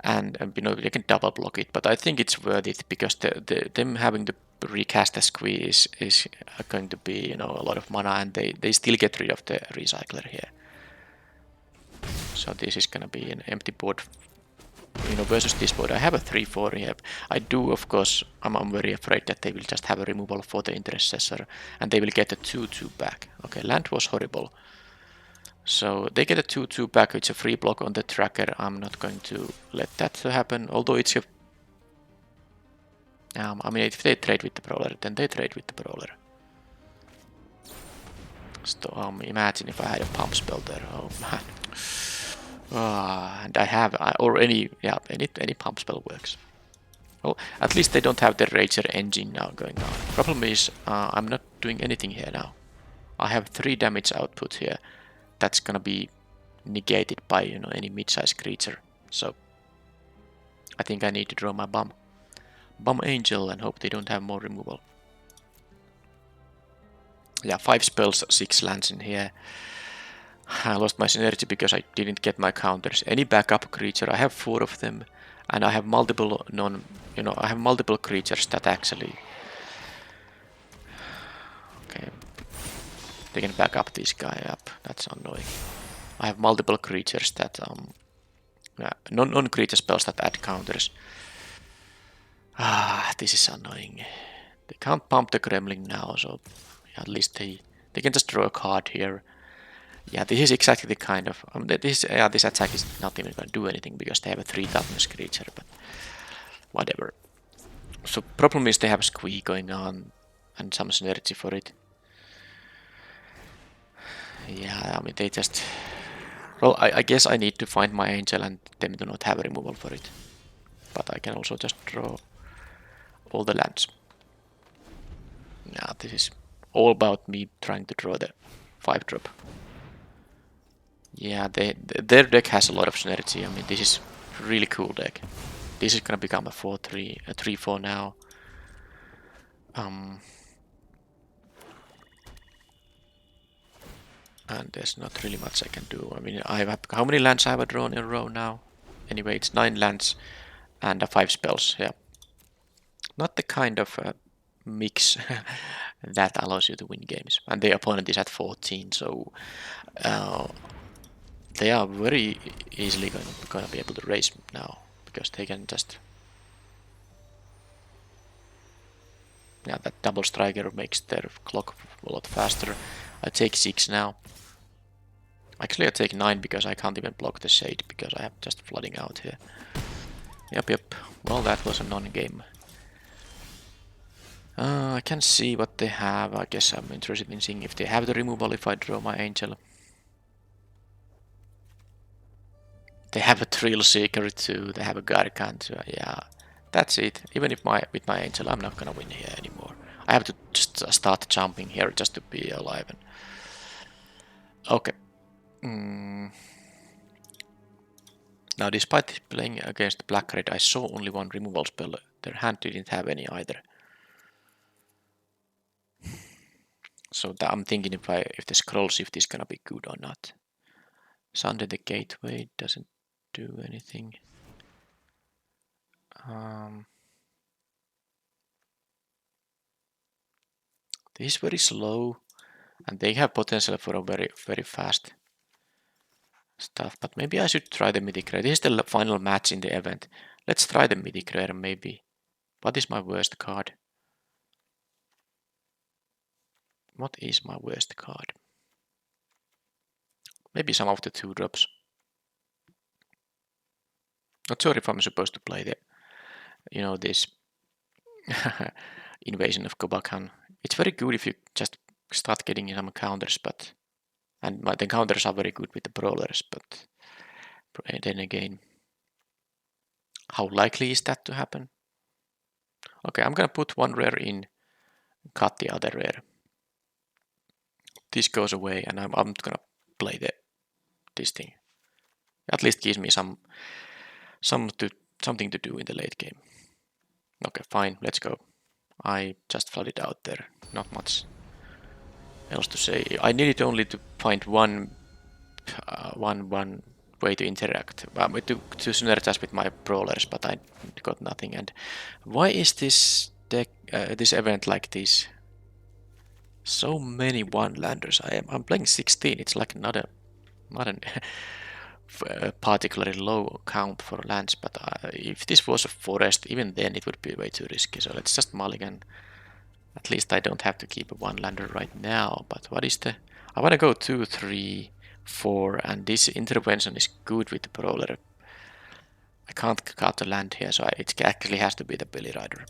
And, they can double block it, but I think it's worth it because them having to recast the Squee is going to be, a lot of mana, and they still get rid of the Recycler here. So this is gonna be an empty board, versus this board. I have a 3/4 here. I do, of course, I'm very afraid that they will just have a removal for the Intercessor, and they will get a 2/2 back. Okay, land was horrible. So they get a 2/2 back, it's a free block on the tracker. I'm not going to let that happen, although it's a... if they trade with the Brawler, then they trade with the Brawler. So, imagine if I had a pump spell there, oh man. And I have, or any pump spell works. Well, at least they don't have the Rager engine now going on. Problem is, I'm not doing anything here now. I have 3 damage output here. That's gonna be negated by, any mid-sized creature. So, I think I need to draw my Bum Angel and hope they don't have more removal. Yeah, 5 spells, 6 lands in here. I lost my synergy because I didn't get my counters. Any backup creature, I have 4 of them, and I have multiple I have multiple creatures that actually... Okay. They can back up this guy up. That's annoying. I have multiple creatures that non-creature spells that add counters. This is annoying. They can't pump the Gremlin now, so at least they can just draw a card here. Yeah, this is exactly the kind of this attack is not even going to do anything because they have a 3 toughness creature, but whatever. So problem is they have Squee going on and some synergy for it. Yeah, they just... Well, I guess I need to find my Angel and them do not have a removal for it. But I can also just draw all the lands. Yeah, this is all about me trying to draw the 5-drop. Yeah, their deck has a lot of synergy. This is a really cool deck. This is gonna become a 4/3, a 3/4 now. And there's not really much I can do. How many lands I have drawn in a row now? Anyway, it's 9 lands and 5 spells. Yeah, not the kind of mix that allows you to win games. And the opponent is at 14, so they are very easily gonna be able to raise now, because they can just... Yeah, that double striker makes their clock a lot faster. I take 6 now. Actually I take 9 because I can't even block the shade, because I am just flooding out here. Yep. Well, that was a non-game. I can see what they have. I guess I'm interested in seeing if they have the removal if I draw my angel. They have a Thrill Seeker too, they have a Gargant. Yeah, that's it. Even if with my angel I'm not gonna win here anymore. I have to just start jumping here just to be alive. Okay. Now, despite playing against black red, I saw only one removal spell. Their hand didn't have any either. So I'm thinking if the scroll shift is gonna be good or not. Sunday the Gateway doesn't do anything. This is very slow, and they have potential for a very, very fast stuff. But maybe I should try the Mythic Rare. This is the final match in the event. Let's try the Mythic Rare maybe. What is my worst card? What is my worst card? Maybe some of the 2-drops. Not sure if I'm supposed to play the, this Invasion of Kobakan. It's very good if you just start getting some counters, and the counters are very good with the brawlers, but then again, how likely is that to happen? Okay, I'm gonna put one rare in, cut the other rare. This goes away, and I'm gonna play this thing. At least gives me something to do in the late game. Okay, fine, let's go. I just flooded out there. Not much else to say. I needed only to find one way to interact, to synergize with my brawlers, but I got nothing. And why is this deck, this event like this? So many one-landers. I'm playing 16. It's like not a particularly low count for lands, but if this was a forest, even then it would be way too risky. So let's just mulligan. At least I don't have to keep a one-lander right now. But what is the... I want to go 2, 3, 4, and this intervention is good with the brawler. I can't cut the land here, so it actually has to be the Belly Rider.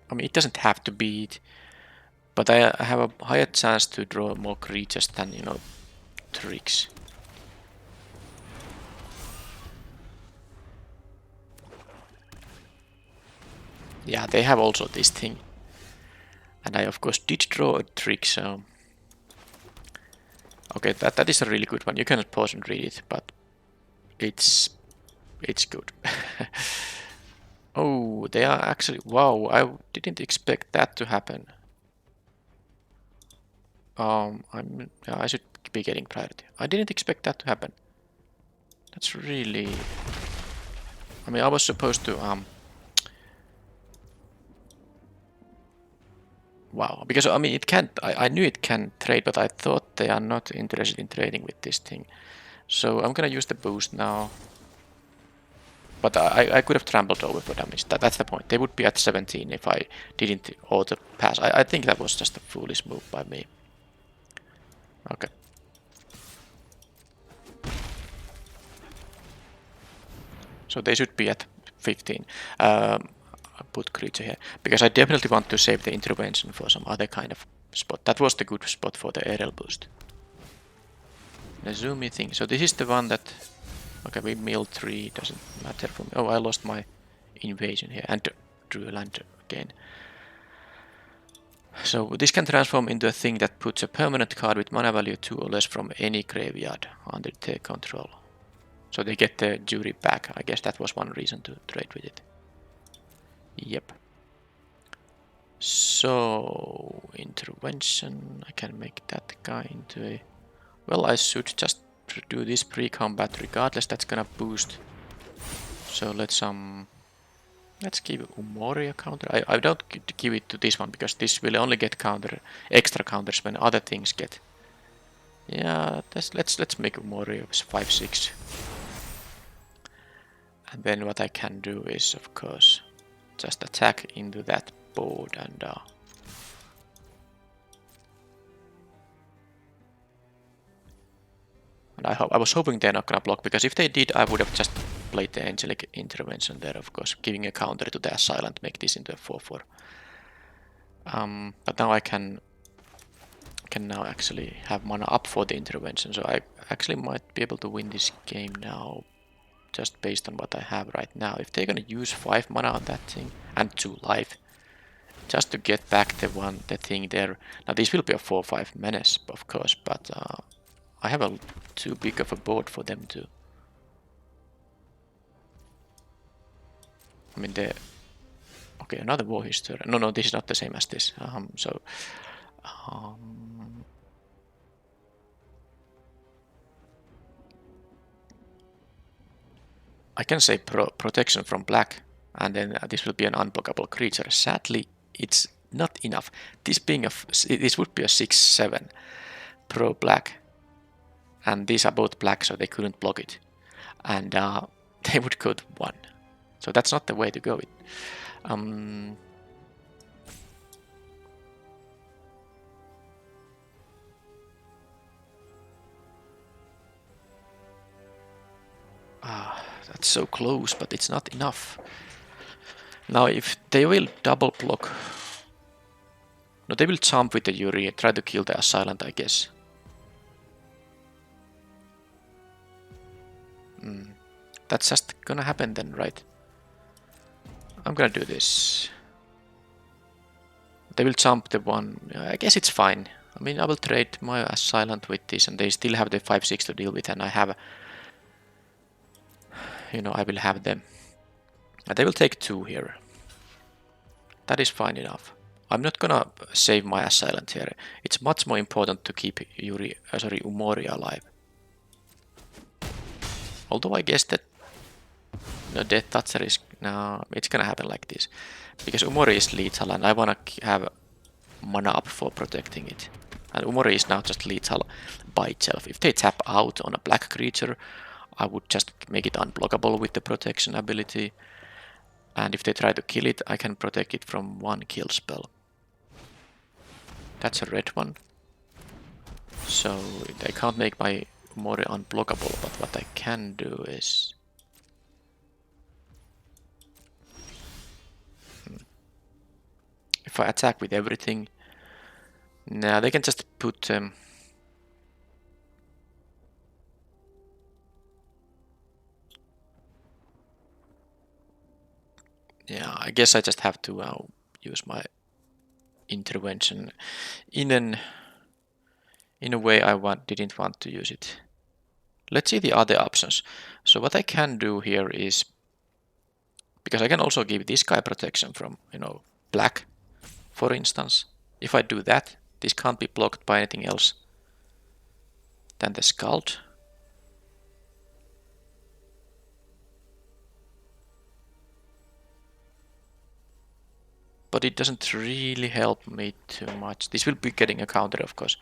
I mean, it doesn't have to be it, but I have a higher chance to draw more creatures than, tricks. Yeah, they have also this thing. And I of course did draw a trick, so... Okay, that is a really good one. You cannot pause and read it, but it's good. Oh, they are actually... Wow, I didn't expect that to happen. I should be getting priority. I didn't expect that to happen. That's really... I mean, I was supposed to... Wow, because I mean, it can't... I knew it can trade, but I thought they are not interested in trading with this thing. So I'm gonna use the boost now. But I could have trampled over for damage. That's the point. They would be at 17 if I didn't auto pass. I think that was just a foolish move by me. Okay. So they should be at 15. I put creature here because I definitely want to save the intervention for some other kind of spot. That was the good spot for the aerial boost. The zoomy thing. So this is the one that... Okay, we mill 3, doesn't matter for me. Oh, I lost my invasion here and drew a land again. So this can transform into a thing that puts a permanent card with mana value 2 or less from any graveyard under their control. So they get the jury back. I guess that was one reason to trade with it. Yep. So intervention, I can make that guy into a... Well, I should just do this pre-combat regardless, that's gonna boost. So let's Let's give Umori a counter. I don't give it to this one because this will only get extra counters when other things get. Yeah, let's make Umori 5/6. And then what I can do is, of course, just attack into that board and I was hoping they're not gonna block, because if they did, I would have just played the Angelic Intervention there, of course, giving a counter to the Assailant, make this into a 4/4. But now I can now actually have mana up for the intervention, so I actually might be able to win this game now, just based on what I have right now. If they're gonna use 5 mana on that thing and 2 life, just to get back the thing there. Now this will be a 4/5 menace, of course, but I have too big of a board for them to. I mean, okay, another war history. No, this is not the same as this. I can say protection from black, and then this will be an unblockable creature. Sadly, it's not enough. This would be a 6/7 pro black, and these are both black, so they couldn't block it, and they would go to 1. So that's not the way to go. That's so close, but it's not enough. Now, if they will double block, no, they will jump with the Yuri and try to kill the Assailant, I guess. That's just gonna happen then, right? I'm gonna do this. They will jump the one. I guess it's fine. I mean, I will trade my Assailant with this, and they still have the 5/6 to deal with, and I have, I will have them. And they will take 2 here. That is fine enough. I'm not gonna save my Assailant here. It's much more important to keep Umori alive. Although I guess that Death Toucher is... No, it's gonna happen like this. Because Umori is lethal and I wanna have mana up for protecting it. And Umori is now just lethal by itself. If they tap out on a black creature, I would just make it unblockable with the protection ability. And if they try to kill it, I can protect it from 1 kill spell. That's a red one. So I can't make my Umori unblockable, but what I can do is... If I attack with everything... Nah, they can just put... Yeah, I guess I just have to use my intervention in a way I didn't want to use it. Let's see the other options. So what I can do here is, because I can also give this guy protection from, black, for instance. If I do that, this can't be blocked by anything else than the Scald. But it doesn't really help me too much. This will be getting a counter, of course.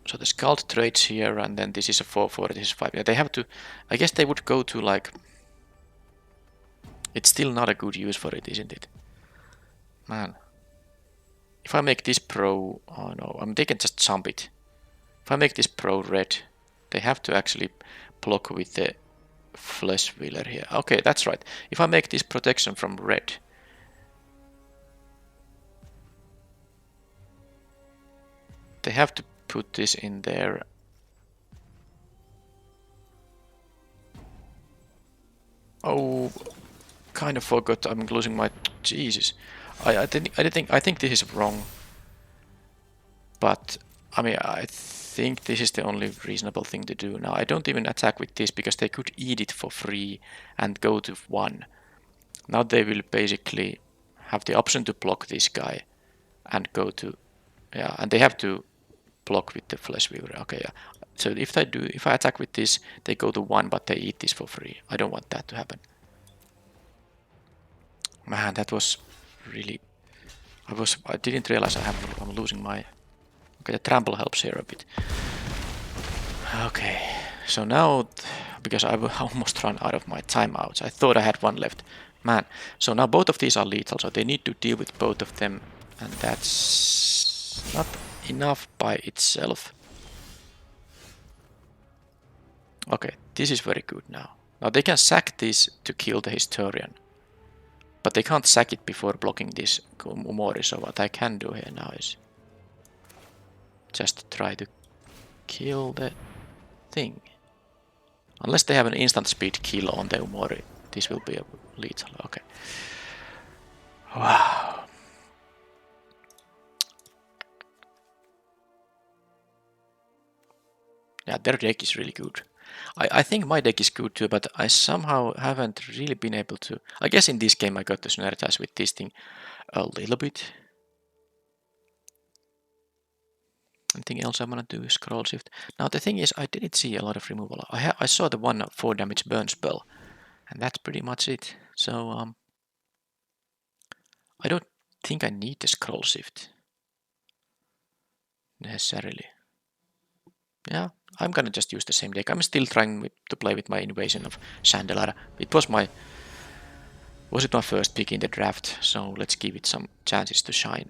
So the Scald trades here, and then this is a 4/4, this is 5. Yeah, they have to... I guess they would go to like... It's still not a good use for it, isn't it? Man. If I make this pro... Oh no, I mean, they can just jump it. If I make this pro red, they have to actually block with the Flesh Wheeler here. Okay, that's right. If I make this protection from red... They have to put this in there. Oh, kind of forgot. I'm losing my... Jesus. I think this is wrong. But, I mean, I think this is the only reasonable thing to do now. I don't even attack with this because they could eat it for free and go to 1. Now they will basically have the option to block this guy and go to... Yeah, and they have to block with the Flesh Weaver. Okay, yeah. So if I attack with this, they go to 1, but they eat this for free. I don't want that to happen. Man, that was really... I didn't realize I'm losing my... Okay, the trample helps here a bit. Okay, so now, because I almost run out of my timeouts, I thought I had one left. Man, so now both of these are lethal, so they need to deal with both of them, and that's not enough by itself. Okay, this is very good now. Now they can sack this to kill the Historian, but they can't sack it before blocking this Umori, so what I can do here now is just try to kill the thing. Unless they have an instant speed kill on the Umori, this will be a lethal. Okay. Wow. Yeah, their deck is really good. I think my deck is good too, but I somehow haven't really been able to... I guess in this game I got to synergize with this thing a little bit. Anything else I want to do is scroll shift. Now the thing is, I didn't see a lot of removal. I saw the 1/4 damage burn spell, and that's pretty much it. So I don't think I need the scroll shift necessarily. Yeah, I'm gonna just use the same deck. I'm still trying to play with my Invasion of Chandelara. It was my first pick in the draft, so let's give it some chances to shine.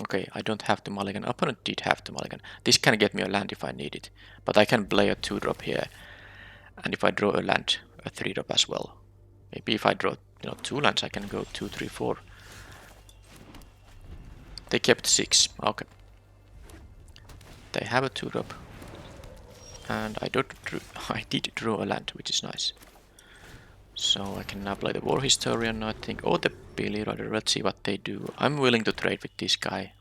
Okay, I don't have to mulligan. Opponent did have to mulligan. This can get me a land if I need it, but I can play a 2-drop here, and if I draw a land, a 3-drop as well. Maybe if I draw 2 lands, I can go 2, 3, 4. They kept 6. Okay. They have a 2-drop, and I did draw a land, which is nice. So I can now play the War Historian, I think, or the Billy Rider. Let's see what they do. I'm willing to trade with this guy.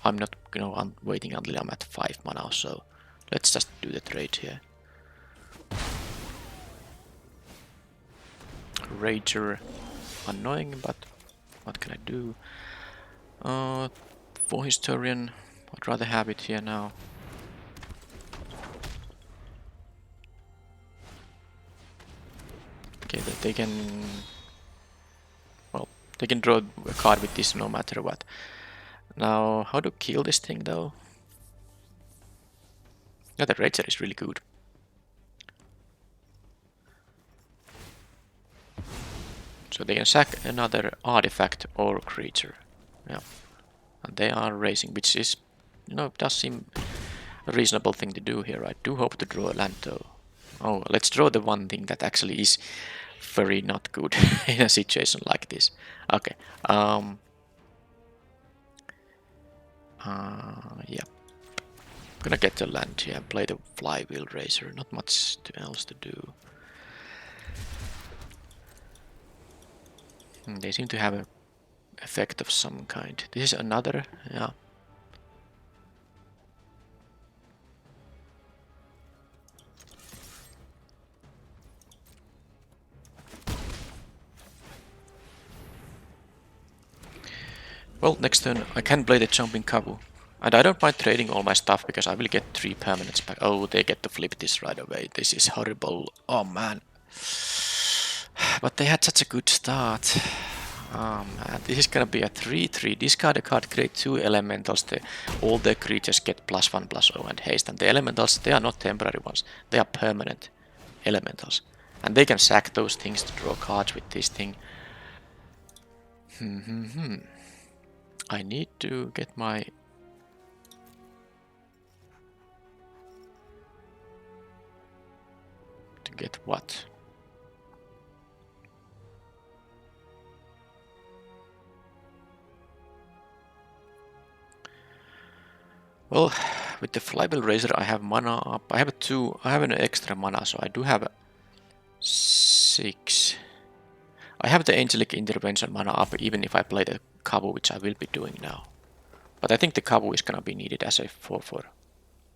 I'm not, I'm waiting until I'm at 5 mana, so let's just do the trade here. Rager, annoying, but what can I do? For Historian, I'd rather have it here now. Okay, that they can... Well, they can draw a card with this no matter what. Now, how to kill this thing though? Yeah, the Rager is really good. So they can sack another artifact or creature. Yeah. And they are raising, which is, does seem a reasonable thing to do here. I do hope to draw a land though. Oh, let's draw the one thing that actually is very not good in a situation like this. Okay. Yeah. I'm gonna get the land here and play the Flywheel Racer. Not much else to do. They seem to have an effect of some kind. This is another, yeah. Well, next turn I can play the Jumping Kabu. And I don't mind trading all my stuff because I will get 3 permanents back. Oh, they get to flip this right away. This is horrible. Oh man. But they had such a good start. Oh man, this is gonna be a 3/3. Discard a card, create 2 elementals. All the creatures get +1/+0 and haste. And the elementals, they are not temporary ones. They are permanent elementals. And they can sack those things to draw cards with this thing. I need to get my... To get what? Well, with the Flywheel Razor I have mana up. I have an extra mana, so I do have 6. I have the Angelic Intervention mana up even if I play the Kabu, which I will be doing now. But I think the Kabu is gonna be needed as a 4/4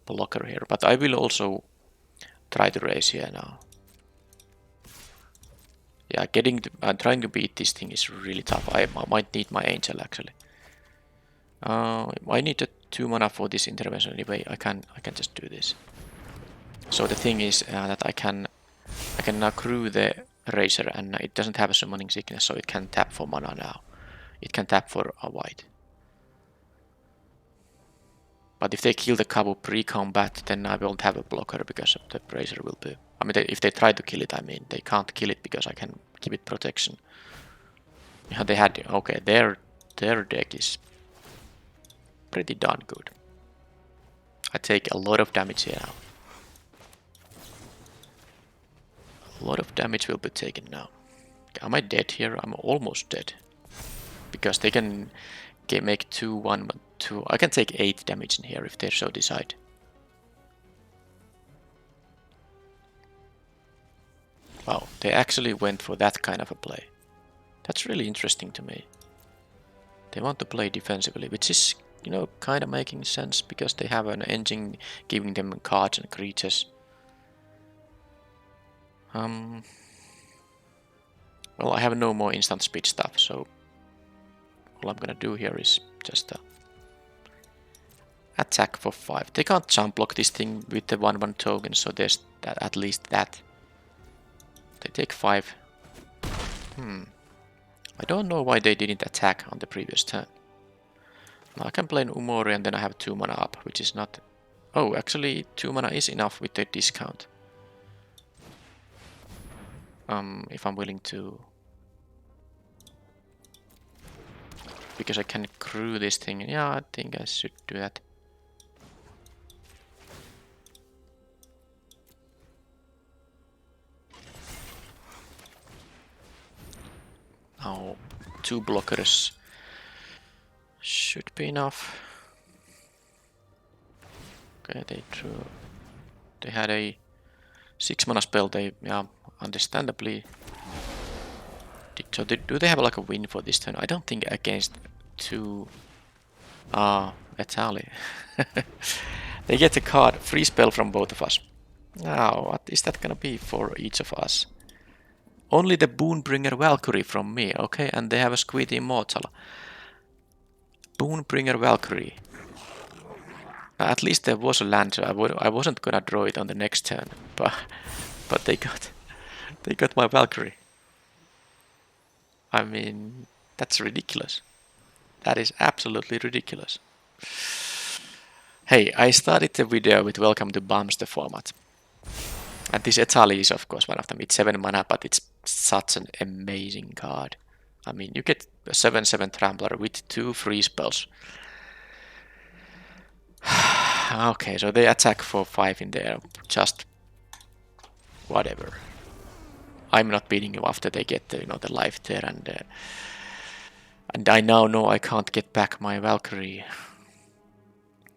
blocker here. But I will also try to raise here now. Yeah, trying to beat this thing is really tough. I might need my Angel actually. I need a 2 mana for this intervention anyway. I can just do this. So the thing is that I can now crew the Razor, and it doesn't have a summoning sickness, so it can tap for mana now. It can tap for a white. But if they kill the Kabu pre-combat, then I won't have a blocker because the Razor will be... I mean, if they try to kill it, I mean, they can't kill it because I can give it protection. Yeah, they had... Okay, their deck is pretty darn good. I take a lot of damage here now. A lot of damage will be taken now. Am I dead here? I'm almost dead. Because they can make 2, 1, 2. I can take 8 damage in here if they so decide. Wow, they actually went for that kind of a play. That's really interesting to me. They want to play defensively, which is, you know, kind of making sense because they have an engine giving them cards and creatures. Well, I have no more instant speed stuff, so all I'm gonna do here is just attack for 5. They can't jump block this thing with the 1/1 token, so there's at least that. They take 5. I don't know why they didn't attack on the previous turn. Now I can play an Umori and then I have 2 mana up, which is not... Oh, actually 2 mana is enough with the discount. If I'm willing to... Because I can crew this thing. Yeah, I think I should do that. Now, 2 blockers should be enough. Okay, they had a 6 mana spell. They, yeah, understandably. So do they have like a win for this turn? I don't think against 2. Etali. They get a card, free spell from both of us. Now, what is that gonna be for each of us? Only the Boonbringer Valkyrie from me, okay? And they have a Squid Immortal. Boonbringer Valkyrie. Now, at least there was a land, so I wasn't gonna draw it on the next turn, but they got my Valkyrie. I mean, that's ridiculous. That is absolutely ridiculous. Hey, I started the video with Welcome to BO3 the format. And this Etali is of course one of them. It's 7 mana, but it's such an amazing card. I mean, you get a 7/7 Trampler with 2 free spells. Okay, so they attack for 5 in there. Just whatever. I'm not beating you after they get the, the life there, and I now know I can't get back my Valkyrie.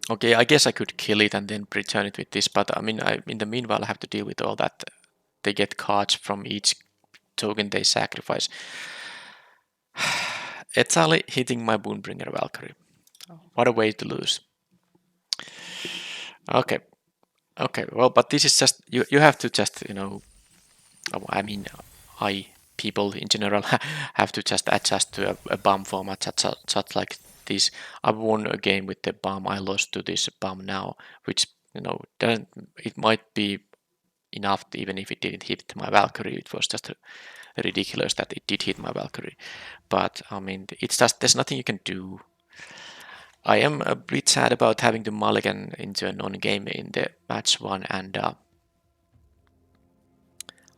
Okay, I guess I could kill it and then return it with this, but I mean, in the meanwhile I have to deal with all that. They get cards from each token they sacrifice. Etali hitting my Boonbringer Valkyrie. What a way to lose. Okay, well, but this is just, you have to just, I mean, people in general have to just adjust to a BOM format such like this. I won a game with the BOM, I lost to this BOM now, which, it might be enough even if it didn't hit my Valkyrie. It was just ridiculous that it did hit my Valkyrie. But, I mean, it's just, there's nothing you can do. I am a bit sad about having to mulligan into a non-game in the match 1, and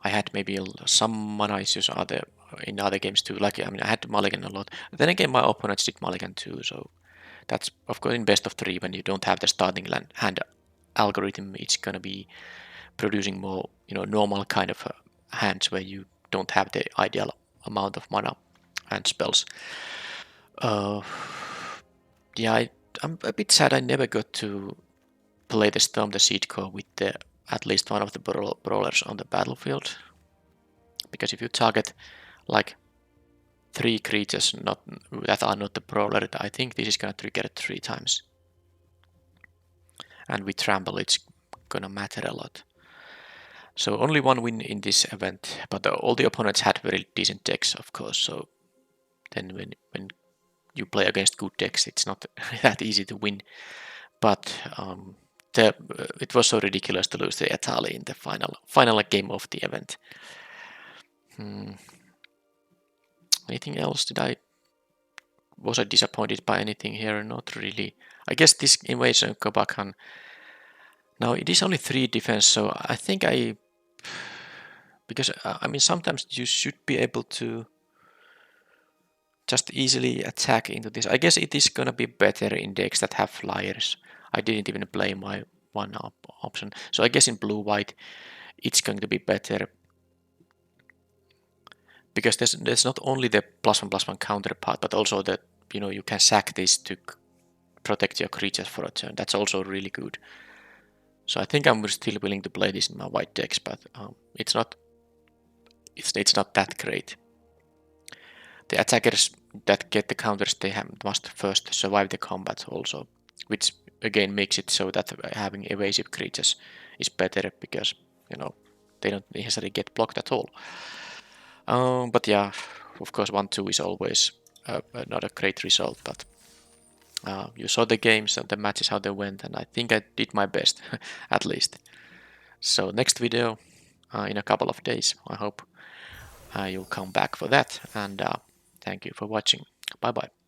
I had maybe some mana issues in other games too. Like, I mean, I had to mulligan a lot. Then again, my opponents did mulligan too, so that's, of course, in best of 3, when you don't have the starting hand algorithm, it's gonna be producing more, normal kind of hands where you don't have the ideal amount of mana and spells. Yeah, I'm a bit sad I never got to play the Storm the Seed Core with at least one of the brawlers on the battlefield. Because if you target like 3 creatures that are not the brawler, I think this is gonna trigger 3 times. And with Trample it's gonna matter a lot. So only 1 win in this event, but all the opponents had very decent decks, of course, so then when you play against good decks, it's not that easy to win. But it was so ridiculous to lose the Italy in the final game of the event. Anything else? Was I disappointed by anything here? Not really. I guess this invasion of Kobakan. Now it is only 3 defense, so I think because I mean sometimes you should be able to just easily attack into this. I guess it is gonna be better in decks that have flyers. I didn't even play my one option, so I guess in blue-white it's going to be better because there's not only the +1/+1 counterpart, but also that you can sack this to protect your creatures for a turn. That's also really good. So I think I'm still willing to play this in my white decks, but it's not that great. The attackers that get the counters, they must first survive the combat also, which again makes it so that having evasive creatures is better because they don't necessarily get blocked at all. But yeah, of course 1-2 is always not a great result, but you saw the games and the matches how they went, and I think I did my best at least. So next video in a couple of days, I hope you'll come back for that, and thank you for watching. Bye bye.